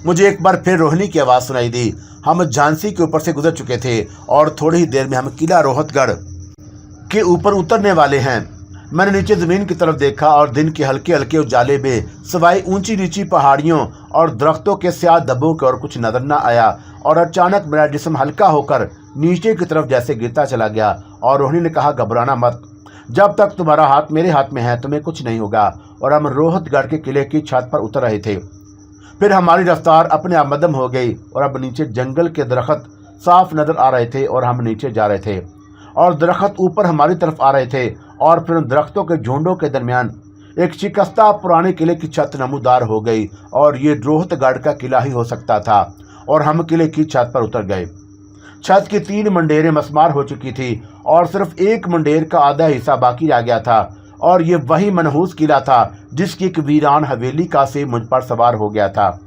S1: मुझे एक बार फिर रोहिणी की आवाज़ सुनाई दी। हम झांसी के ऊपर से गुजर चुके थे और थोड़ी ही देर में हम किला रोहतगढ़ के ऊपर उतरने वाले हैं। मैंने नीचे ज़मीन की तरफ देखा और दिन के हल्के हल्के उजाले में सिवाय ऊंची नीची पहाड़ियों और दरख्तों के स्याह धब्बों के और कुछ नजर न आया और अचानक मेरा जिस्म हल्का होकर नीचे की तरफ जैसे गिरता चला गया और रोहिणी ने कहा, घबराना मत, जब तक तुम्हारा हाथ मेरे हाथ में है तुम्हें कुछ नहीं होगा। और हम रोहतगढ़ के किले की छत पर उतर रहे थे। फिर हमारी रफ्तार अपने आप मदम हो गई और अब नीचे जंगल के दरख्त साफ नज़र आ रहे थे और हम नीचे जा रहे थे और दरख्त ऊपर हमारी तरफ आ रहे थे और फिर उन दरख्तों के झुंडों के दरमियान एक शिकस्ता पुराने किले की छत नमूदार हो गई और ये रोहतगढ़ का किला ही हो सकता था। और हम किले की छत पर उतर गए। छत की 3 मंडेरें मस्मार हो चुकी थी और सिर्फ एक मंडेर का आधा हिस्सा बाकी रह गया था और ये वही मनहूस किला था जिसकी एक वीरान हवेली का से मुझ पर सवार हो गया था।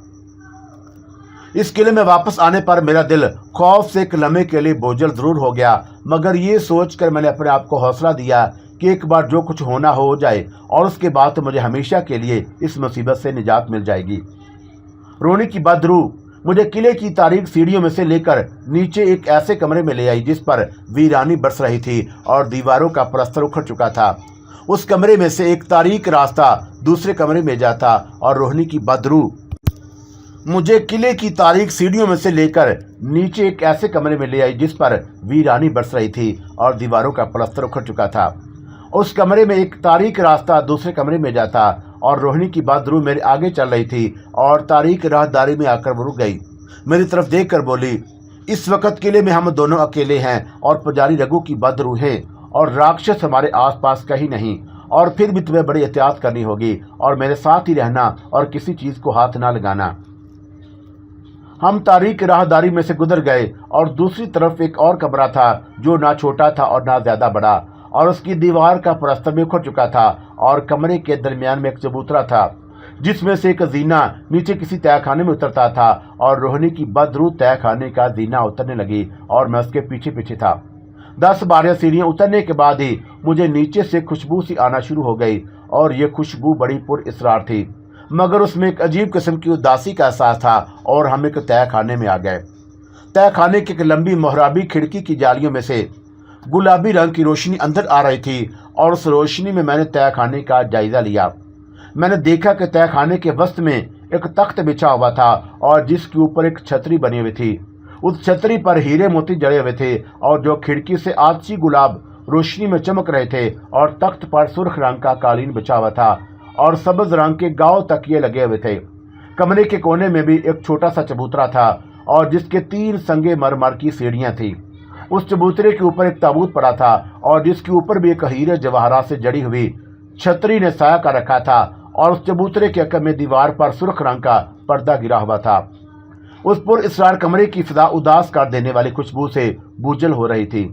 S1: इस किले में वापस आने पर मेरा दिल खौफ से एक लम्हे के लिए बोझल जरूर हो गया, मगर ये सोचकर मैंने अपने आप को हौसला दिया कि एक बार जो कुछ होना हो जाए और उसके बाद तो मुझे हमेशा के लिए इस मुसीबत से निजात मिल जाएगी। रोहिणी की बदरू मुझे किले की तारीक सीढ़ियों में से लेकर नीचे एक ऐसे कमरे में ले आई जिस पर वीरानी बरस रही थी और दीवारों का पलस्तर उखड़ चुका था। उस कमरे में से एक तारीक रास्ता दूसरे कमरे में जाता और रोहिणी की बदरू मुझे किले की तारीक सीढ़ियों में से लेकर नीचे एक ऐसे कमरे में ले आई जिस पर वीरानी बरस रही थी और दीवारों का पलस्तर उखड़ चुका था। उस कमरे में एक तारीक रास्ता दूसरे कमरे में जाता اور روہنی کی बहादुर मेरे आगे चल रही थी और तारीक राहदारी में आकर वो रुक गई। मेरी तरफ देख कर बोली, इस वक्त किले में हम दोनों अकेले हैं और पुजारी रघु की बहादुर है और राक्षस हमारे आसपास कहीं नहीं, और फिर भी तुम्हें बड़ी एहतियात करनी होगी और मेरे साथ ही रहना और किसी चीज़ को हाथ ना लगाना। हम तारीक राहदारी में से गुजर गए और दूसरी तरफ एक और कमरा था जो ना छोटा था और ना ज़्यादा बड़ा, और उसकी दीवार का प्लास्टर भी उखड़ चुका था और कमरे के दरमियान में एक चबूतरा था जिसमें से एक जीना नीचे किसी तहखाने में उतरता था, और रोहिणी की बहादुर तहखाने का जीना उतरने लगी और मैं उसके पीछे पीछे था। 10-12 सीढ़ियाँ उतरने के बाद ही मुझे नीचे से खुशबू सी आना शुरू हो गई, और ये खुशबू बड़ी पुरअसरार थी, मगर उसमें एक अजीब किस्म की उदासी का एहसास था, और हम एक तहखाने में आ गए। तहखाने की एक लंबी मोहराबी खिड़की की जालियों में से गुलाबी रंग की रोशनी अंदर आ रही थी, और उस रोशनी में मैंने तहखाने का जायजा लिया। मैंने देखा कि तहखाने के वस्त में एक तख्त बिछा हुआ था और जिसके ऊपर एक छतरी बनी हुई थी। उस छतरी पर हीरे मोती जड़े हुए थे, और जो खिड़की से आछी गुलाब रोशनी में चमक रहे थे, और तख्त पर सुर्ख रंग का कालीन बिछा हुआ था और सब्ज रंग के गाँव तकिए लगे हुए थे। कमरे के कोने में भी एक छोटा सा चबूतरा था और जिसके 3 संगे मरमर की सीढ़ियाँ थी। उस चबूतरे के ऊपर एक ताबूत पड़ा था और जिसके ऊपर भी एक हीरे जवाहरात से जड़ी हुई छतरी ने साया कर रखा था, और उस चबूतरे के अक्म में दीवार पर सुर्ख रंग का पर्दा गिरा हुआ था। उस पुरअसरार कमरे की फिजा उदास कर देने वाली खुशबू से बोझल हो रही थी।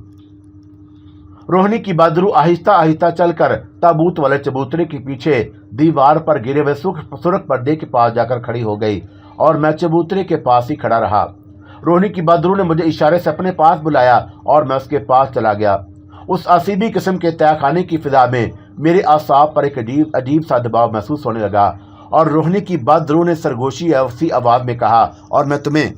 S1: रोहिणी की बहादुर आहिस्ता आहिस्ता चलकर ताबूत वाले चबूतरे के पीछे दीवार पर गिरे हुए सुर्ख पर्दे के पास जाकर खड़ी हो गई, और मैं चबूतरे के पास ही खड़ा रहा। रोहिणी की बहादुर ने मुझे इशारे से अपने पास बुलाया और मैं उसके पास चला गया। उस असीबी किस्म के तहखाने की फिजा में मेरे आसाब पर एक अजीब सा दबाव महसूस होने लगा, और रोहिणी की बहादुर ने सरगोशी सी आवाज़ में कहा, और मैं तुम्हें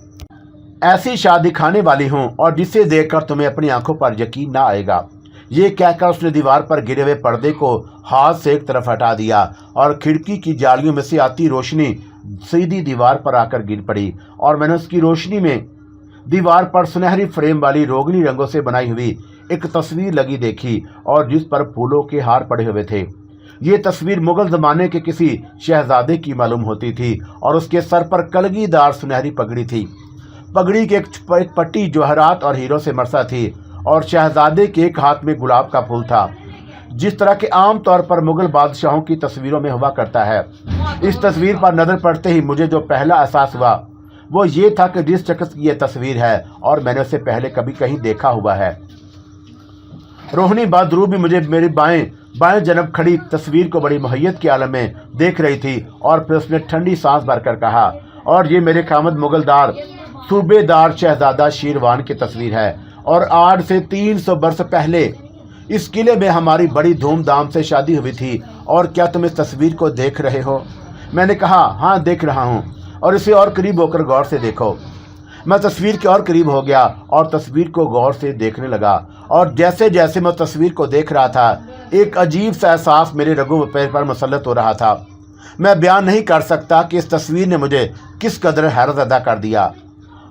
S1: ऐसी शादी दिखाने वाली हूँ और जिसे देखकर तुम्हें अपनी आंखों पर यकीन ना आएगा। ये कहकर उसने दीवार पर गिरे हुए पर्दे को हाथ से एक तरफ हटा दिया, और खिड़की की जालियों में से आती रोशनी सीधी दीवार पर आकर गिर पड़ी, और मैंने उसकी रोशनी में दीवार पर सुनहरी फ्रेम वाली रोगनी रंगों से बनाई हुई एक तस्वीर लगी देखी, और जिस पर फूलों के हार पड़े हुए थे। ये तस्वीर मुगल ज़माने के किसी शहजादे की मालूम होती थी, और उसके सर पर कलगीदार सुनहरी पगड़ी थी। पगड़ी की एक पट्टी जवाहरात और हीरों से मरसा थी, और शहजादे के एक हाथ में गुलाब का फूल था, जिस तरह के आम तौर पर मुगल बादशाहों की तस्वीरों में हुआ करता है। इस तस्वीर पर नज़र पड़ते ही मुझे जो पहला एहसास हुआ वो ये था कि जिस शख्स की यह तस्वीर है और मैंने उसे पहले कभी कहीं देखा हुआ है। रोहिणी बहादुर भी मुझे मेरी बाएं जनब खड़ी तस्वीर को बड़ी मुहैयत के आलम में देख रही थी, और फिर उसने ठंडी सांस भरकर कहा, और ये मेरे खामद मुगलदार सूबेदार शहजादा शीरवान की तस्वीर है, और आज से 300 बरस पहले इस किले में हमारी बड़ी धूमधाम से शादी हुई थी, और क्या तुम इस तस्वीर को देख रहे हो? मैंने कहा, हाँ देख रहा हूँ, और इसे और करीब होकर गौर से देखो। मैं तस्वीर के और करीब हो गया और तस्वीर को गौर से देखने लगा, और जैसे जैसे मैं तस्वीर को देख रहा था एक अजीब सा एहसास मेरे रगों पर मुसल्लत हो रहा था। मैं बयान नहीं कर सकता कि इस तस्वीर ने मुझे किस कदर हैरत अदा कर दिया।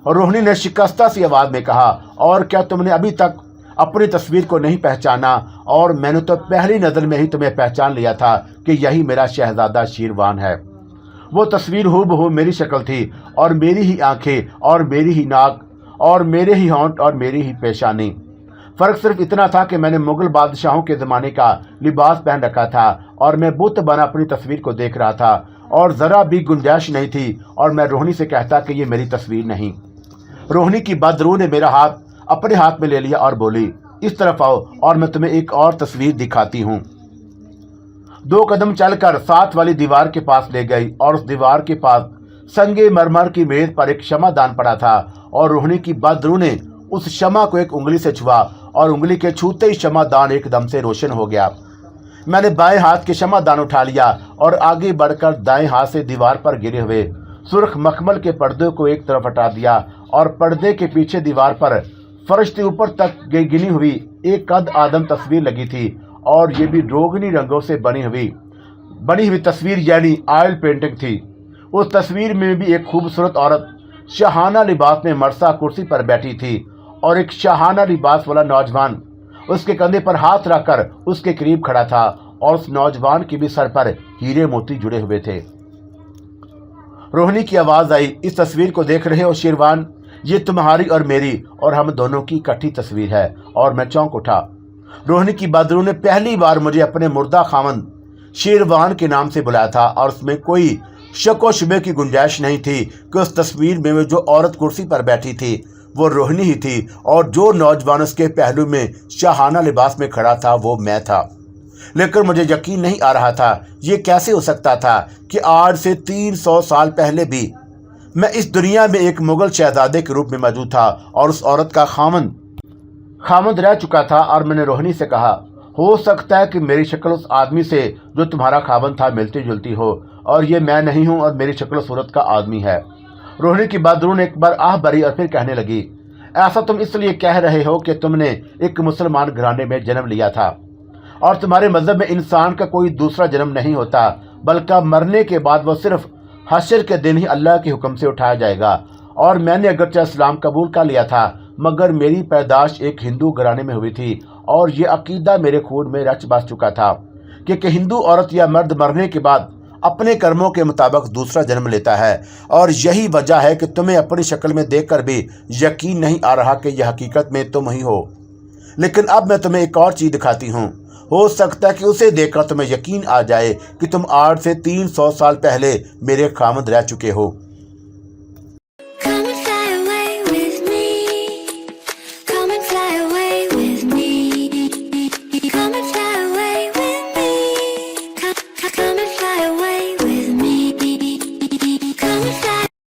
S1: और रोहिणी ने शिकस्ता सी आवाज़ में कहा, और क्या तुमने अभी तक अपनी तस्वीर को नहीं पहचाना? और मैंने तो पहली नज़र में ही तुम्हें पहचान लिया था कि यही मेरा शहजादा शीरवान है। वो तस्वीर हूबहू मेरी शक्ल थी, और मेरी ही आंखें, और मेरी ही नाक, और मेरे ही होंठ, और मेरी ही पेशानी। फ़र्क सिर्फ इतना था कि मैंने मुग़ल बादशाहों के ज़माने का लिबास पहन रखा था, और मैं बुत बना अपनी तस्वीर को देख रहा था, और ज़रा भी गुंजाइश नहीं थी और मैं रोहिणी से कहता कि ये मेरी तस्वीर नहीं। रोहिणी की बहादुर ने मेरा हाथ अपने हाथ में ले लिया और बोली, इस तरफ आओ और मैं तुम्हें एक और तस्वीर दिखाती हूँ। 2 कदम चलकर साथ वाली दीवार के पास ले गई, और उस दीवार के पास संगे मरमर की मेज पर एक शमादान पड़ा था, और रोहिणी की बहादुर ने उस शमा को एक उंगली से छुआ, और उंगली के छूते ही शमादान एकदम से रोशन हो गया। मैंने बाएं हाथ के शमादान उठा लिया और आगे बढ़कर दाएं हाथ से दीवार पर गिरे हुए सुर्ख मखमल के पर्दे को एक तरफ हटा दिया, और पर्दे के पीछे दीवार पर फर्श से ऊपर तक गिनी हुई एक कद आदम तस्वीर लगी थी, और ये भी रोगनी रंगों से बनी हुई तस्वीर यानी ऑयल पेंटिंग थी। उस तस्वीर में भी एक खूबसूरत औरत शाहाना लिबास में मरसा कुर्सी पर बैठी थी, और एक शाहाना लिबास वाला नौजवान उसके कंधे पर हाथ रखकर उसके करीब खड़ा था, اور اس نوجوان کے بھی سر پر ہیرے موتی جڑے ہوئے تھے۔ روہنی کی آواز آئی، اس تصویر کو دیکھ رہے ہو شیروان؟ یہ تمہاری اور میری اور ہم دونوں کی اکٹھی تصویر ہے۔ اور میں چونک اٹھا۔ روہنی کی بدرو نے پہلی بار مجھے اپنے مردہ خاوند شیروان کے نام سے بلایا تھا، اور اس میں کوئی شک و شبے کی گنجائش نہیں تھی کہ اس تصویر میں جو عورت کرسی پر بیٹھی تھی وہ روہنی ہی تھی، اور جو نوجوان اس کے پہلو میں شاہانہ لباس میں کھڑا تھا وہ میں تھا۔ لیکن مجھے یقین نہیں آ رہا تھا، یہ کیسے ہو سکتا تھا کہ آج سے 300 سال پہلے بھی میں اس دنیا میں ایک مغل شہزادے کے روپ میں موجود تھا اور اس عورت کا خامند رہ چکا تھا۔ اور میں نے روہنی سے کہا، ہو سکتا ہے کہ میری شکل اس آدمی سے جو تمہارا خاوند تھا ملتی جلتی ہو، اور یہ میں نہیں ہوں اور میری شکل صورت کا آدمی ہے۔ روہنی کی بدرو نے ایک بار آہ بھری اور پھر کہنے لگی، ایسا تم اس لیے کہہ رہے ہو کہ تم نے ایک مسلمان گھرانے میں جنم لیا تھا، اور تمہارے مذہب میں انسان کا کوئی دوسرا جنم نہیں ہوتا، بلکہ مرنے کے بعد وہ صرف حشر کے دن ہی اللہ کے حکم سے اٹھایا جائے گا۔ اور میں نے اگرچہ اسلام قبول کر لیا تھا، مگر میری پیدائش ایک ہندو گھرانے میں ہوئی تھی، اور یہ عقیدہ میرے خون میں رچ بس چکا تھا کہ ہندو عورت یا مرد مرنے کے بعد اپنے کرموں کے مطابق دوسرا جنم لیتا ہے۔ اور یہی وجہ ہے کہ تمہیں اپنی شکل میں دیکھ کر بھی یقین نہیں آ رہا کہ یہ حقیقت میں تم ہی ہو۔ لیکن اب میں تمہیں ایک اور چیز دکھاتی ہوں، ہو سکتا ہے کہ اسے دیکھ کر تمہیں یقین آ جائے کہ تم آج سے 300 سال پہلے میرے خاوند رہ چکے ہو۔
S2: Come and fly away.